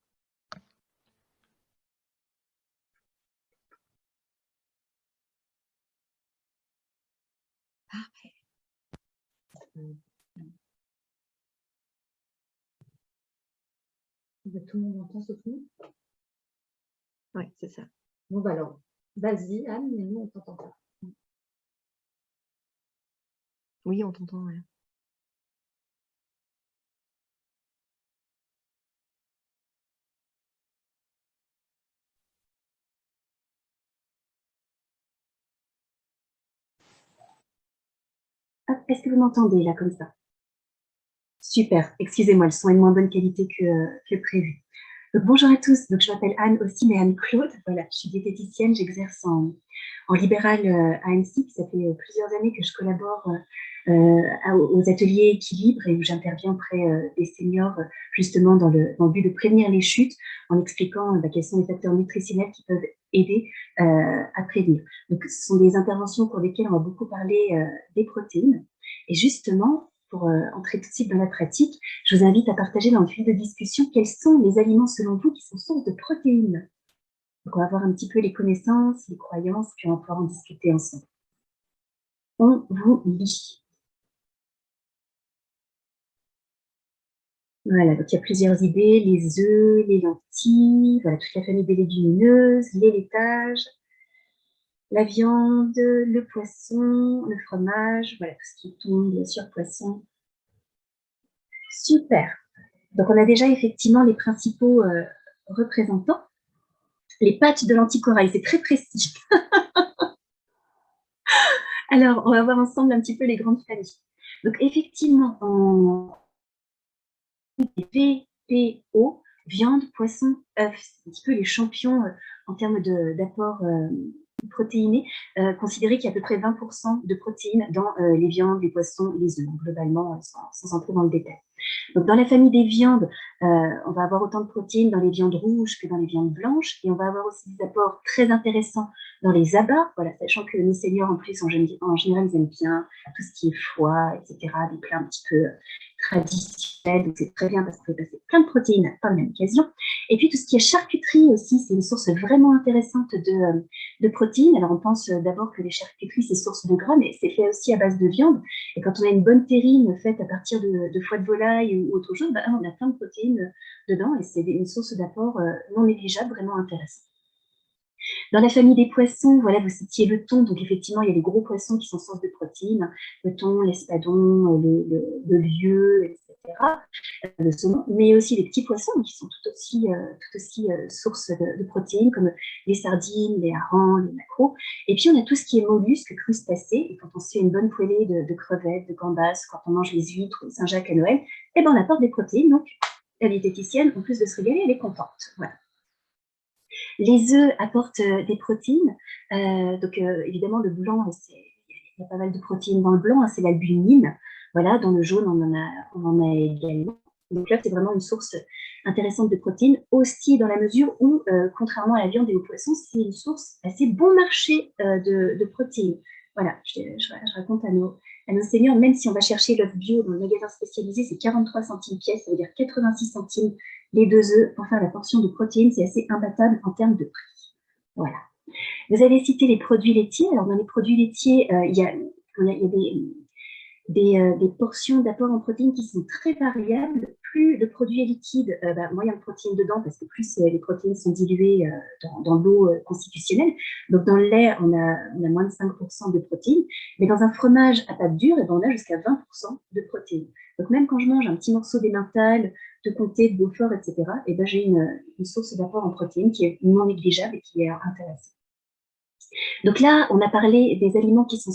Tout le monde entend sauf nous? Oui, c'est ça. Bon, bah alors, vas-y, Anne, mais nous, on t'entend pas. Oui, on t'entend. Ouais. Est-ce que vous m'entendez là comme ça? Super, excusez-moi, le son est de moins bonne qualité que prévu. Donc, bonjour à tous, donc, je m'appelle Anne aussi, mais Anne-Claude. Voilà, je suis diététicienne, j'exerce en libéral à Annecy. Ça fait plusieurs années que je collabore aux ateliers équilibre et où j'interviens auprès des seniors justement dans le but de prévenir les chutes en expliquant quels sont les facteurs nutritionnels qui peuvent aider à prévenir. Donc, ce sont des interventions pour lesquelles on va beaucoup parler des protéines. Et justement, pour entrer tout de suite dans la pratique, je vous invite à partager dans le fil de discussion quels sont les aliments selon vous qui sont sources de protéines. Donc, on va voir un petit peu les connaissances, les croyances, puis on va pouvoir en discuter ensemble. On vous lit. Voilà, donc il y a plusieurs idées, les œufs, les lentilles, voilà, toute la famille des légumineuses, les laitages, la viande, le poisson, le fromage, voilà, tout ce qui tombe sur poisson. Super. Donc, on a déjà effectivement les principaux représentants. Les pâtes de lentilles corail, c'est très précis. Alors, on va voir ensemble un petit peu les grandes familles. Donc, effectivement, en VPO, viande, poisson, œufs, c'est un petit peu les champions en termes d'apport protéiné, considérez qu'il y a à peu près 20% de protéines dans les viandes, les poissons et les œufs, globalement, sans entrer dans le détail. Donc, dans la famille des viandes, on va avoir autant de protéines dans les viandes rouges que dans les viandes blanches, et on va avoir aussi des apports très intéressants dans les abats, voilà, sachant que nos seniors, en plus, en général, ils aiment bien tout ce qui est foie, etc., des plats un petit peu traditionnels, donc c'est très bien parce qu'on peut passer plein de protéines par la même occasion. Et puis, tout ce qui est charcuterie aussi, c'est une source vraiment intéressante de protéines. Alors, on pense d'abord que les charcuteries, c'est source de gras, mais c'est fait aussi à base de viande. Et quand on a une bonne terrine faite à partir de foie de volaille ou autre chose, bah, on a plein de protéines dedans et c'est une source d'apport non négligeable, vraiment intéressante. Dans la famille des poissons, voilà, vous citiez le thon, donc effectivement, il y a les gros poissons qui sont source de protéines, le thon, l'espadon, le lieu, etc., le saumon, mais aussi les petits poissons qui sont tout aussi source de protéines, comme les sardines, les harengs, les maquereaux. Et puis, on a tout ce qui est mollusques, crustacés, et quand on se fait une bonne poêlée de crevettes, de gambas, quand on mange les huîtres ou Saint-Jacques à Noël, eh ben, on apporte des protéines, donc la diététicienne, en plus de se régaler, elle est contente. Voilà. Les œufs apportent des protéines. Donc, évidemment, le blanc, il y a pas mal de protéines dans le blanc, hein, c'est l'albumine. Voilà, dans le jaune, on en a également. Donc là, c'est vraiment une source intéressante de protéines, aussi dans la mesure où, contrairement à la viande et au poisson, c'est une source assez bon marché de protéines. Voilà, je raconte à nos seniors, même si on va chercher l'œuf bio dans le magasin spécialisé, c'est 43 centimes pièce, ça veut dire 86 centimes les 2 œufs pour faire la portion de protéines, c'est assez imbattable en termes de prix. Voilà. Vous avez cité les produits laitiers. Alors, dans les produits laitiers, il y a des portions d'apport en protéines qui sont très variables. Plus le produit est liquide, moins il y a de protéines dedans parce que plus les protéines sont diluées dans l'eau constitutionnelle. Donc, dans le lait, on a moins de 5% de protéines. Mais dans un fromage à pâte dure, on a jusqu'à 20% de protéines. Donc, même quand je mange un petit morceau d'emmental, de comté, de Beaufort, etc., j'ai une source d'apport en protéines qui est non négligeable et qui est intéressante. Donc là, on a parlé des aliments qui sont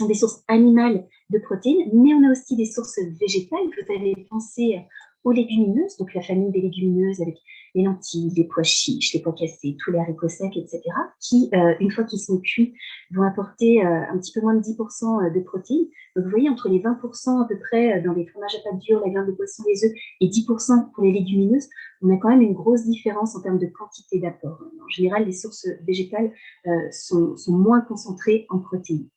des sources animales de protéines, mais on a aussi des sources végétales. Vous avez pensé aux légumineuses, donc la famille des légumineuses avec les lentilles, les pois chiches, les pois cassés, tous les haricots secs, etc., qui, une fois qu'ils sont cuits, vont apporter un petit peu moins de 10% de protéines. Donc vous voyez, entre les 20% à peu près dans les fromages à pâte dure, la viande de poisson, les œufs, et 10% pour les légumineuses, on a quand même une grosse différence en termes de quantité d'apport. En général, les sources végétales sont moins concentrées en protéines.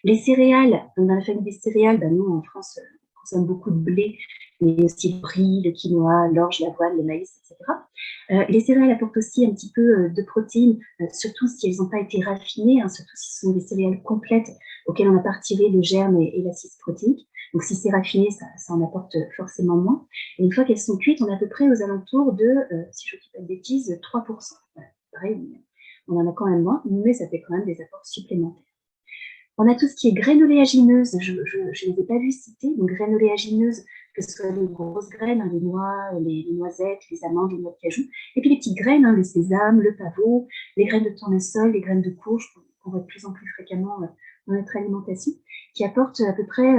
Les céréales, donc dans la famille des céréales, nous en France, on consomme beaucoup de blé, mais aussi le riz, le quinoa, l'orge, l'avoine, le maïs, etc. Les céréales apportent aussi un petit peu de protéines, surtout si elles n'ont pas été raffinées, surtout si ce sont des céréales complètes auxquelles on n'a pas retiré le germe et l'acide protéique. Donc si c'est raffiné, ça en apporte forcément moins. Et une fois qu'elles sont cuites, on est à peu près aux alentours de, si je ne dis pas de bêtises, 3%. Voilà. Pareil, on en a quand même moins, mais ça fait quand même des apports supplémentaires. On a tout ce qui est graines oléagineuses, je ne les ai pas vues citer, donc graines oléagineuses, que ce soit les grosses graines, les noix, les noisettes, les amandes, les noix de cajou, et puis les petites graines, le sésame, le pavot, les graines de tournesol, les graines de courge, qu'on voit de plus en plus fréquemment dans notre alimentation, qui apportent à peu près,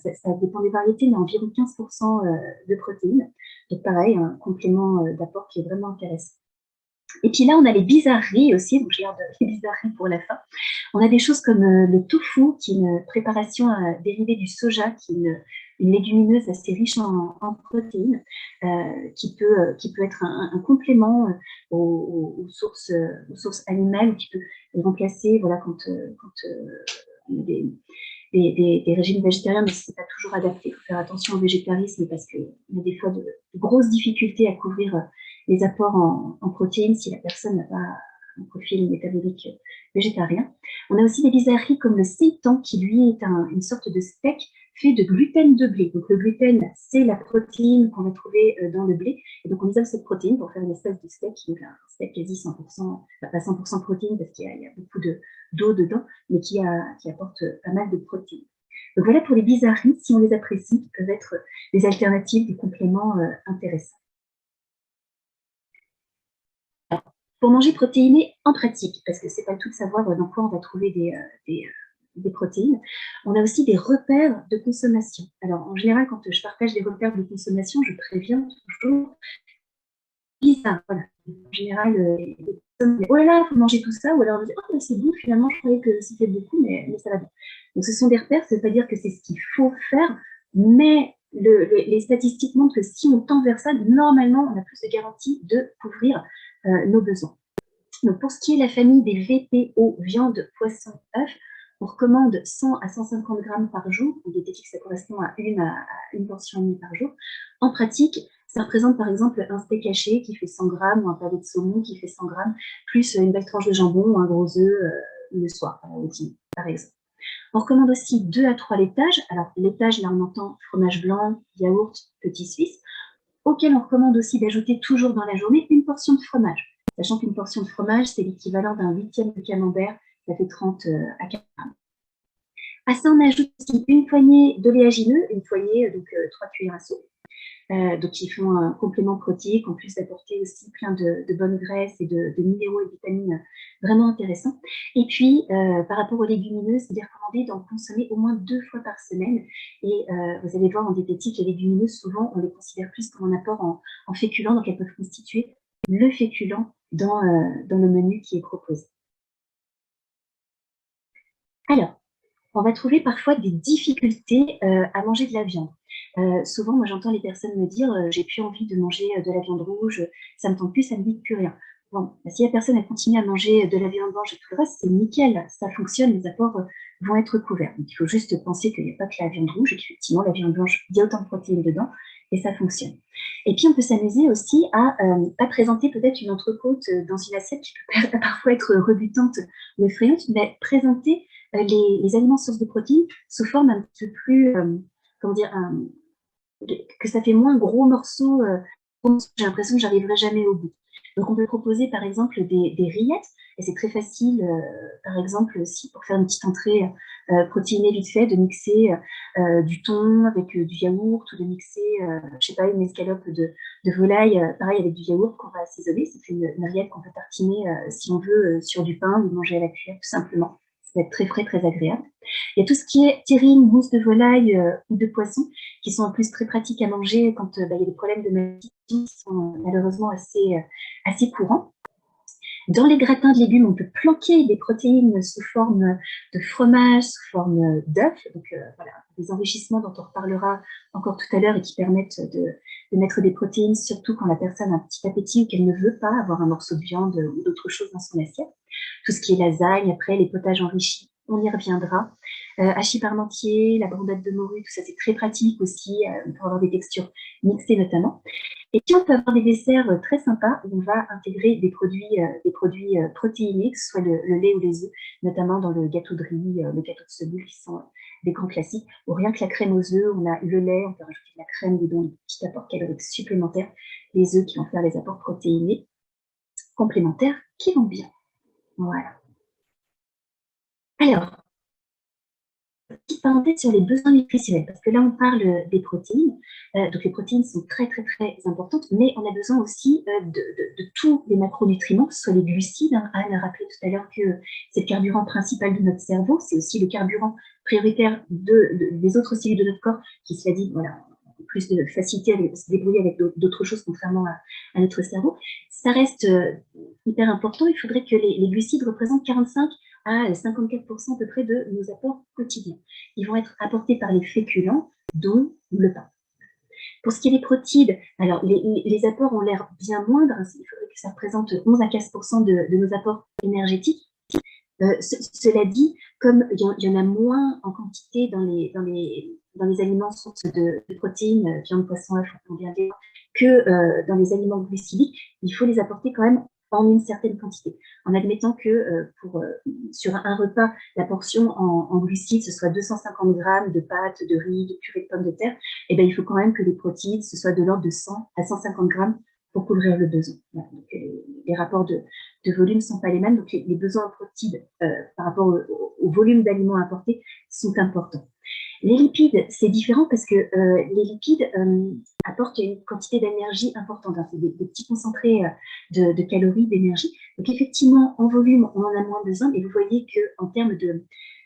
ça dépend des variétés, mais environ 15% de protéines. Donc pareil, un complément d'apport qui est vraiment intéressant. Et puis là, on a les bizarreries aussi, donc je garde les bizarreries pour la fin. On a des choses comme le tofu, qui est une préparation dérivée du soja, qui est une légumineuse assez riche en protéines, qui peut être un complément aux sources animales, ou qui peut remplacer, voilà, quand on a des régimes végétariens, mais ce n'est pas toujours adapté. Il faut faire attention au végétarisme parce qu'il y a des fois de grosses difficultés à couvrir les apports en protéines si la personne n'a pas un profil métabolique végétarien. On a aussi des bizarreries comme le seitan, qui lui est une sorte de steak fait de gluten de blé. Donc le gluten, c'est la protéine qu'on va trouver dans le blé. Et donc on isole cette protéine pour faire une espèce de steak, donc un steak quasi 100%, pas 100% protéines parce qu'il y a beaucoup d'eau dedans, mais qui apporte pas mal de protéines. Donc voilà pour les bizarreries, si on les apprécie, qui peuvent être des alternatives, des compléments intéressants. Pour manger protéiné en pratique, parce que c'est pas le tout de savoir dans quoi on va trouver des protéines, on a aussi des repères de consommation. Alors, en général, quand je partage des repères de consommation, je préviens toujours. Voilà. En général, les oh là là, il faut manger tout ça, ou alors on dit, oh, c'est bon, finalement, je croyais que c'était beaucoup, mais ça va bien. Donc, ce sont des repères, ça ne veut pas dire que c'est ce qu'il faut faire, mais les statistiques montrent que si on tend vers ça, normalement, on a plus de garanties de couvrir nos besoins. Donc, pour ce qui est de la famille des VPO, viande, poisson, œufs, on recommande 100 à 150 grammes par jour. En diététique, ça correspond à une portion et demie par jour. En pratique, ça représente par exemple un steak haché qui fait 100 grammes ou un pavé de saumon qui fait 100 grammes, plus une belle tranche de jambon ou un gros œuf le soir, au dîner, par exemple. On recommande aussi 2 à 3 laitages. Alors, laitage, là, on entend fromage blanc, yaourt, petit suisse, auquel on recommande aussi d'ajouter toujours dans la journée une portion de fromage. Sachant qu'une portion de fromage, c'est l'équivalent d'un 1/8 de camembert, ça fait 30 à 40 grammes. À ça, on ajoute aussi une poignée d'oléagineux, une poignée, donc 3 cuillères à soupe. Donc, qui font un complément protéique, en plus d'apporter aussi plein de bonnes graisses et de minéraux et de vitamines vraiment intéressants. Et puis, par rapport aux légumineuses, il est recommandé d'en consommer au moins 2 fois par semaine. Et vous allez voir en diététique, les légumineuses, souvent, on les considère plus comme un apport en féculents, donc elles peuvent constituer le féculent dans le menu qui est proposé. Alors, on va trouver parfois des difficultés à manger de la viande. Souvent, moi, j'entends les personnes me dire « j'ai plus envie de manger de la viande rouge, ça me tente plus, ça me dit plus rien ». Bon, si la personne elle continue à manger de la viande blanche et tout le reste, c'est nickel, ça fonctionne, les apports vont être couverts. Donc, il faut juste penser qu'il n'y a pas que la viande rouge et qu'effectivement, la viande blanche, il y a autant de protéines dedans et ça fonctionne. Et puis, on peut s'amuser aussi à présenter peut-être une entrecôte dans une assiette qui peut parfois être rebutante ou effrayante, mais présenter les aliments sources de protéines sous forme un petit peu plus, comment dire, que ça fait moins gros morceaux, j'ai l'impression que j'arriverai jamais au bout. Donc, on peut proposer par exemple des rillettes, et c'est très facile, par exemple, aussi pour faire une petite entrée protéinée vite fait, de mixer du thon avec du yaourt, ou de mixer, je sais pas, une escalope de volaille, pareil avec du yaourt qu'on va assaisonner. C'est une rillette qu'on peut tartiner, si on veut, sur du pain, ou manger à la cuillère, tout simplement. Ça va être très frais, très agréable. Il y a tout ce qui est terrine, mousse de volaille ou de poisson, qui sont en plus très pratiques à manger quand il y a des problèmes de maladie qui sont malheureusement assez courants. Dans les gratins de légumes, on peut planquer des protéines sous forme de fromage, sous forme d'œufs. Donc voilà, des enrichissements dont on reparlera encore tout à l'heure et qui permettent de mettre des protéines, surtout quand la personne a un petit appétit ou qu'elle ne veut pas avoir un morceau de viande ou d'autre chose dans son assiette. Tout ce qui est lasagne, après les potages enrichis, on y reviendra. Hachis parmentier, la brandade de morue, tout ça c'est très pratique aussi pour avoir des textures mixées notamment. Et puis on peut avoir des desserts très sympas où on va intégrer des produits protéinés, que ce soit le lait ou les œufs, notamment dans le gâteau de riz, le gâteau de semoule qui sont des grands classiques. Ou rien que la crème aux œufs, on a le lait, on peut rajouter de la crème dedans, des petits apports caloriques supplémentaires, les œufs qui vont faire les apports protéinés complémentaires qui vont bien. Voilà. Alors, petite parenthèse sur les besoins nutritionnels, parce que là, on parle des protéines. Donc, les protéines sont très, très, très importantes, mais on a besoin aussi de tous les macronutriments, que ce soit les glucides. Anne a rappelé tout à l'heure que c'est le carburant principal de notre cerveau, c'est aussi le carburant prioritaire des autres cellules de notre corps, qui, cela dit, voilà, ont plus de facilité à se débrouiller avec d'autres choses, contrairement à notre cerveau. Ça reste hyper important. Il faudrait que les glucides représentent 45 à 54% à peu près de nos apports quotidiens. Ils vont être apportés par les féculents, dont le pain. Pour ce qui est des protéines, alors les apports ont l'air bien moindres. Il faudrait que ça représente 11 à 15% de nos apports énergétiques. Cela dit, comme il y en a moins en quantité dans les aliments sources de protéines, viande, poisson, œufs, on vient de dire, que dans les aliments glucidiques, il faut les apporter quand même en une certaine quantité, en admettant que sur un repas, la portion en glucides, ce soit 250 grammes de pâtes, de riz, de purée de pommes de terre, et bien, il faut quand même que les protéines, ce soit de l'ordre de 100 à 150 grammes pour couvrir le besoin. Voilà, donc, les rapports de volume ne sont pas les mêmes, donc les besoins en protéines par rapport au volume d'aliments apportés sont importants. Les lipides, c'est différent parce que les lipides apportent une quantité d'énergie importante. C'est des petits concentrés de calories, d'énergie. Donc effectivement, en volume, on en a moins besoin, mais vous voyez qu'en termes de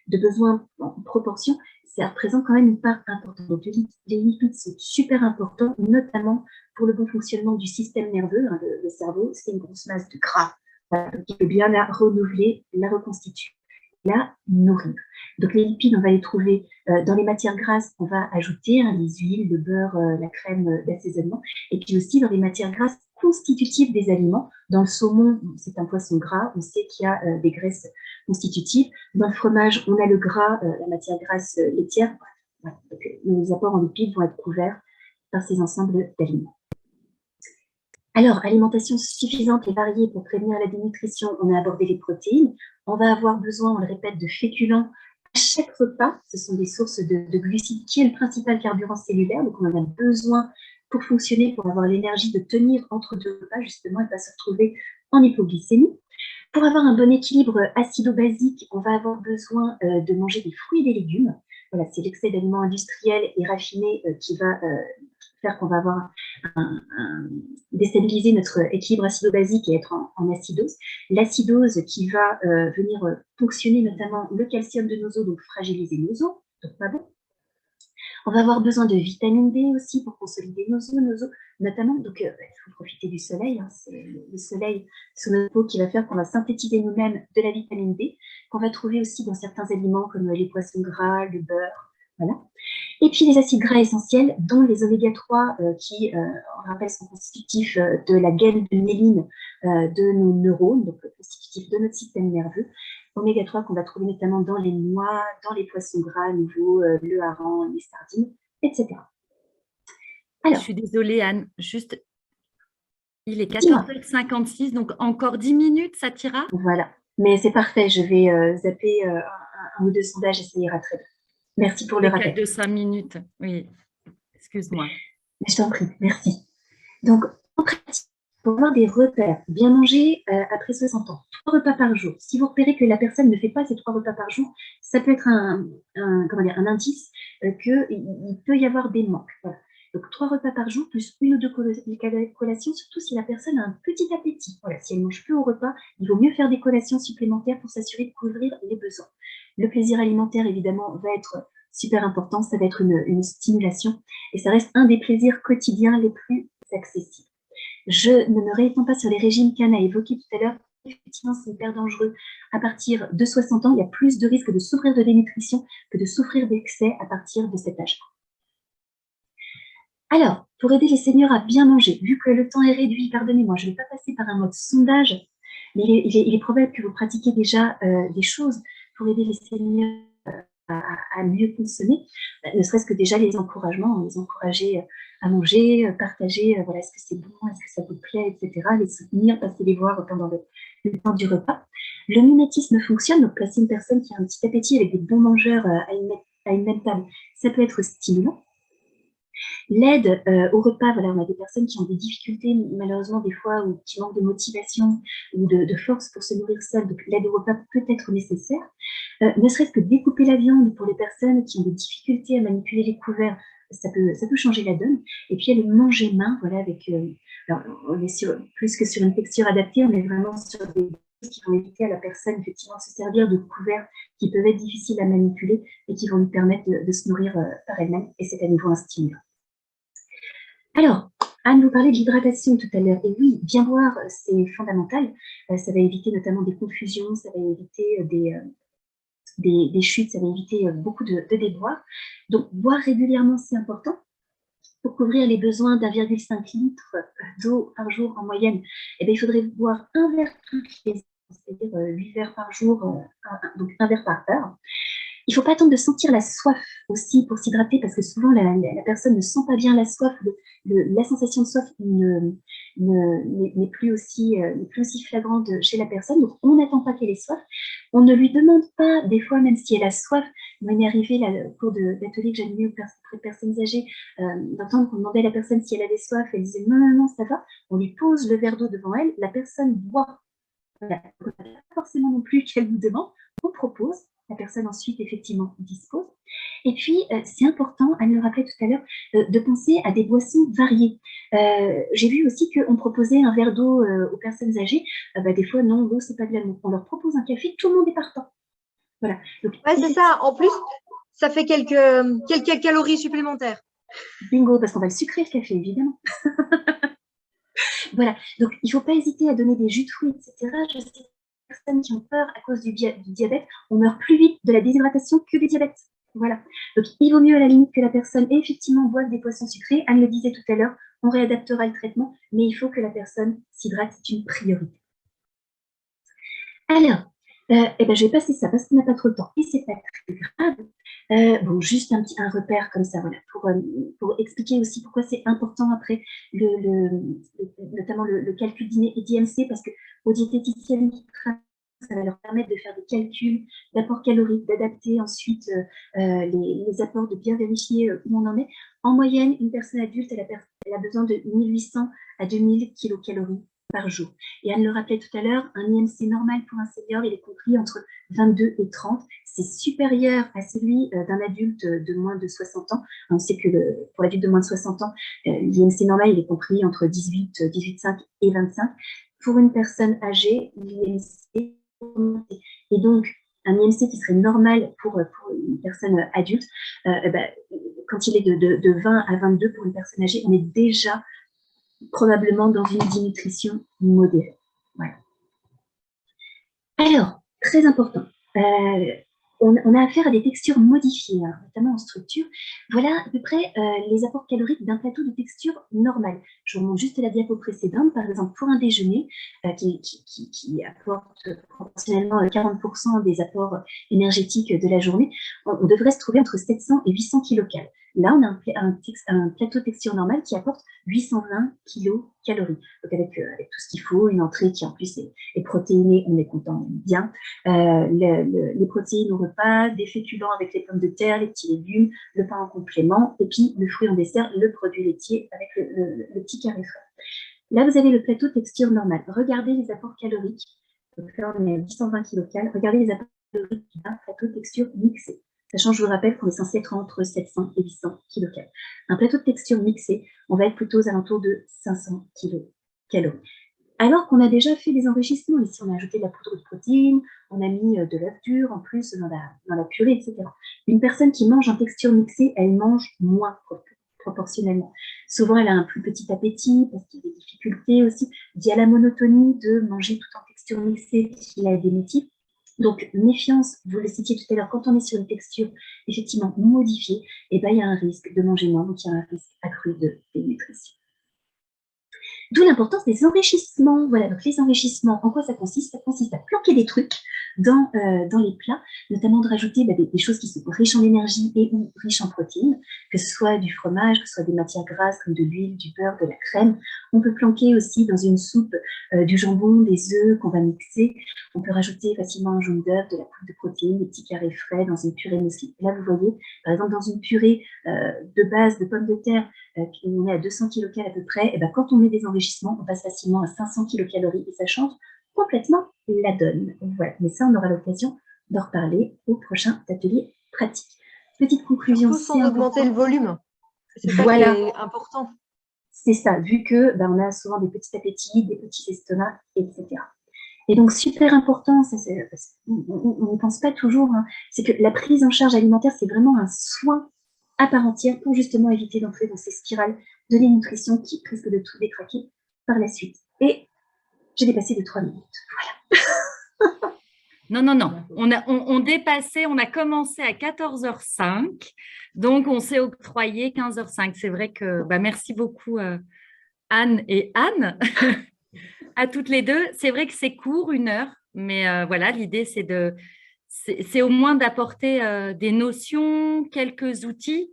besoins en proportion, ça représente quand même une part importante. Donc les lipides sont super importants, notamment pour le bon fonctionnement du système nerveux. Le cerveau, c'est une grosse masse de gras qui peut bien la renouveler, la reconstituer, la nourrir. Donc les lipides, on va les trouver dans les matières grasses, on va ajouter les huiles, le beurre, la crème d'assaisonnement, et puis aussi dans les matières grasses constitutives des aliments. Dans le saumon, c'est un poisson gras, on sait qu'il y a des graisses constitutives. Dans le fromage, on a le gras, la matière grasse laitière. Voilà. Donc, les apports en lipides vont être couverts par ces ensembles d'aliments. Alors, alimentation suffisante et variée pour prévenir la dénutrition, on a abordé les protéines. On va avoir besoin, on le répète, de féculents à chaque repas. Ce sont des sources de glucides qui est le principal carburant cellulaire. Donc, on en a besoin pour fonctionner, pour avoir l'énergie de tenir entre deux repas, justement, et ne pas se retrouver en hypoglycémie. Pour avoir un bon équilibre acido-basique, on va avoir besoin de manger des fruits et des légumes. Voilà, c'est l'excès d'aliments industriels et raffinés qui va faire qu'on va avoir déstabiliser notre équilibre acido-basique et être en acidose. L'acidose qui va venir ponctionner notamment le calcium de nos os, donc fragiliser nos os, donc pas bon. On va avoir besoin de vitamine D aussi pour consolider nos os notamment. Donc, il faut profiter du soleil. Hein, c'est le soleil sur notre peau qui va faire qu'on va synthétiser nous-mêmes de la vitamine D, qu'on va trouver aussi dans certains aliments comme les poissons gras, le beurre. Voilà. Et puis les acides gras essentiels, dont les oméga 3 qui, on rappelle, sont constitutifs de la gaine de myéline de nos neurones, donc constitutifs de notre système nerveux. Oméga 3 qu'on va trouver notamment dans les noix, dans les poissons gras à nouveau, le hareng, les sardines, etc. Alors, je suis désolée Anne, juste, il est 14h56, donc encore 10 minutes, ça t'ira? Voilà, mais c'est parfait, je vais zapper un ou deux sondages et ça ira très bien. Merci pour le rappel. De 5 minutes, oui, excuse-moi. Je t'en prie, merci. Donc, en pratique, pour avoir des repères, bien manger après 60 ans, 3 repas par jour. Si vous repérez que la personne ne fait pas ces 3 repas par jour, ça peut être un indice qu'il peut y avoir des manques. Voilà. Donc 3 repas par jour, plus 1 ou 2 collations, surtout si la personne a un petit appétit. Voilà, si elle ne mange plus au repas, il vaut mieux faire des collations supplémentaires pour s'assurer de couvrir les besoins. Le plaisir alimentaire, évidemment, va être super important, ça va être une stimulation, et ça reste un des plaisirs quotidiens les plus accessibles. Je ne me réétends pas sur les régimes qu'Anne a évoqués tout à l'heure. Effectivement, c'est hyper dangereux. À partir de 60 ans, il y a plus de risques de souffrir de dénutrition que de souffrir d'excès à partir de cet âge. Alors, pour aider les seniors à bien manger, vu que le temps est réduit, pardonnez-moi, je ne vais pas passer par un mode sondage, mais il est probable que vous pratiquiez déjà des choses pour aider les seniors à mieux consommer, ne serait-ce que déjà les encouragements, les encourager à manger, partager, voilà, est-ce que c'est bon, est-ce que ça vous plaît, etc., les soutenir, passer les voir pendant le temps du repas. Le mimétisme fonctionne, donc placer une personne qui a un petit appétit avec des bons mangeurs à une même table, ça peut être stimulant. L'aide au repas, voilà, on a des personnes qui ont des difficultés, malheureusement, des fois, ou qui manquent de motivation ou de force pour se nourrir seules, donc l'aide au repas peut être nécessaire. Ne serait-ce que découper la viande pour les personnes qui ont des difficultés à manipuler les couverts, ça peut changer la donne. Et puis, il y a le manger main, voilà, avec, alors, on est plus que sur une texture adaptée, on est vraiment sur des choses qui vont éviter à la personne, effectivement, de se servir de couverts qui peuvent être difficiles à manipuler et qui vont lui permettre de se nourrir par elle-même. Et c'est à nouveau un stimulant. Alors, Anne vous parlait de l'hydratation tout à l'heure. Et oui, bien boire, c'est fondamental. Ça va éviter notamment des confusions, ça va éviter des chutes, ça va éviter beaucoup de déboires. Donc, boire régulièrement, c'est important. Pour couvrir les besoins d'1,5 litre d'eau par jour en moyenne, eh bien, il faudrait boire un verre toutes les heures, c'est-à-dire 8 verres par jour, donc un verre par heure. Il ne faut pas attendre de sentir la soif aussi pour s'hydrater, parce que souvent la personne ne sent pas bien la soif, la sensation de soif n'est plus aussi flagrante chez la personne, donc on n'attend pas qu'elle ait soif. On ne lui demande pas, des fois, même si elle a soif. Moi, il m'est arrivé là, au cours d'atelier que j'animais auprès de personnes âgées, d'entendre qu'on demandait à la personne si elle avait soif, elle disait non, ça va. On lui pose le verre d'eau devant elle, la personne boit. Voilà. Pas forcément non plus qu'elle nous demande, on propose. La personne ensuite, effectivement, dispose. Et puis, c'est important, Anne le rappelait tout à l'heure, de penser à des boissons variées. J'ai vu aussi qu'on proposait un verre d'eau aux personnes âgées. Des fois, non, l'eau, c'est pas de l'amour. On leur propose un café, tout le monde est partant. Voilà. Donc, ouais, c'est ça. En plus, ça fait quelques calories supplémentaires. Bingo, parce qu'on va le sucrer, le café, évidemment. Voilà, donc il ne faut pas hésiter à donner des jus de fruits, etc. Je sais que les personnes qui ont peur à cause du diabète, on meurt plus vite de la déshydratation que du diabète. Voilà, donc il vaut mieux à la limite que la personne effectivement boive des poissons sucrés. Anne le disait tout à l'heure, on réadaptera le traitement, mais il faut que la personne s'hydrate, c'est une priorité. Alors, je vais passer ça parce qu'on n'a pas trop le temps et c'est pas très grave. Bon, juste un repère comme ça, voilà, pour expliquer aussi pourquoi c'est important après, notamment le calcul d'IMC, parce que aux diététiciennes qui travaillent, ça va leur permettre de faire des calculs d'apport calorique, d'adapter ensuite les apports, de bien vérifier où on en est. En moyenne, une personne adulte, elle a besoin de 1800 à 2000 kilocalories par jour. Et Anne le rappelait tout à l'heure, un IMC normal pour un senior, il est compris entre 22 et 30. C'est supérieur à celui d'un adulte de moins de 60 ans. On sait que pour l'adulte de moins de 60 ans, l'IMC normal, il est compris entre 18,5 et 25. Pour une personne âgée, l'IMC et donc un IMC qui serait normal pour une personne adulte, quand il est de 20 à 22 pour une personne âgée, on est déjà probablement dans une dénutrition modérée. Voilà. Alors, très important, on a affaire à des textures modifiées, hein, notamment en structure. Voilà à peu près les apports caloriques d'un plateau de texture normale. Je vous remonte juste la diapo précédente. Par exemple, pour un déjeuner qui apporte proportionnellement 40% des apports énergétiques de la journée, on devrait se trouver entre 700 et 800 kilocalories. Là, on a un plateau texture normal qui apporte 820 kilocalories. Donc avec tout ce qu'il faut, une entrée qui en plus est protéinée, on est content, on est bien. Les protéines au repas, des féculents avec les pommes de terre, les petits légumes, le pain en complément, et puis le fruit en dessert, le produit laitier avec le petit carré frais. Là, vous avez le plateau texture normal. Regardez les apports caloriques. Donc là, on est à 820 kilocalories. Regardez les apports caloriques d'un plateau texture mixé. Sachant, je vous rappelle qu'on est censé être entre 700 et 800 kilocalories. Un plateau de texture mixé, on va être plutôt aux alentours de 500 kilocalories. Alors qu'on a déjà fait des enrichissements. Ici, on a ajouté de la poudre de protéines, on a mis de l'œuf dur en plus dans la purée, etc. Une personne qui mange en texture mixée, elle mange moins proportionnellement. Souvent, elle a un plus petit appétit parce qu'il y a des difficultés aussi. Il y a la monotonie de manger tout en texture mixée s'il a des métiers. Donc, méfiance, vous le citiez tout à l'heure, quand on est sur une texture effectivement modifiée, il y a un risque de manger moins, donc il y a un risque accru de dénutrition. D'où l'importance des enrichissements. Voilà, donc les enrichissements, en quoi ça consiste? Ça consiste à planquer des trucs dans les plats, notamment de rajouter des choses qui sont riches en énergie et ou riches en protéines, que ce soit du fromage, que ce soit des matières grasses comme de l'huile, du beurre, de la crème. On peut planquer aussi dans une soupe du jambon, des œufs qu'on va mixer. On peut rajouter facilement un jaune d'œuf, de la poudre de protéines, des petits carrés frais dans une purée muesli. Là, vous voyez, par exemple, dans une purée de base de pommes de terre, on est à 200 kilocalories à peu près, et quand on met des enrichissements, on passe facilement à 500 kilocalories et ça change complètement la donne. Voilà. Mais ça, on aura l'occasion d'en reparler au prochain atelier pratique. Petite conclusion. Surtout sans augmenter le volume. C'est ça qui est important. C'est ça, vu que on a souvent des petits appétits, des petits estomacs, etc. Et donc, super important, on ne pense pas toujours, hein, c'est que la prise en charge alimentaire, c'est vraiment un soin à part entière pour justement éviter d'entrer dans ces spirales de dénutrition qui risquent de tout décraquer par la suite. Et j'ai dépassé de 3 minutes. Voilà. Non. On dépassait, on a commencé à 14h05, donc on s'est octroyé 15h05. C'est vrai que merci beaucoup Anne et Anne, à toutes les deux. C'est vrai que c'est court, 1 heure, mais voilà, l'idée c'est au moins d'apporter des notions, quelques outils.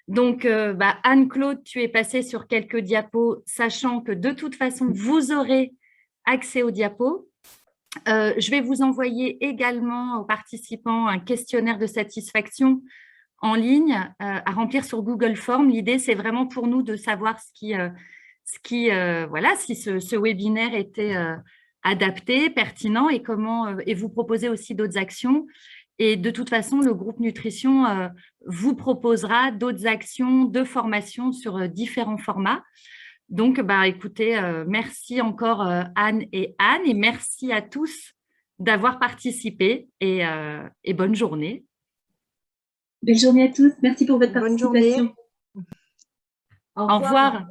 Donc, Anne-Claude, tu es passée sur quelques diapos, sachant que de toute façon, vous aurez accès aux diapos. Je vais vous envoyer également aux participants un questionnaire de satisfaction en ligne à remplir sur Google Forms. L'idée, c'est vraiment pour nous de savoir si ce webinaire était adapté, pertinent et et vous proposer aussi d'autres actions. Et de toute façon, le groupe nutrition vous proposera d'autres actions de formation sur différents formats. Donc, écoutez, merci encore Anne et merci à tous d'avoir participé et bonne journée. Belle journée à tous. Merci pour votre bonne participation. Journée. Au revoir.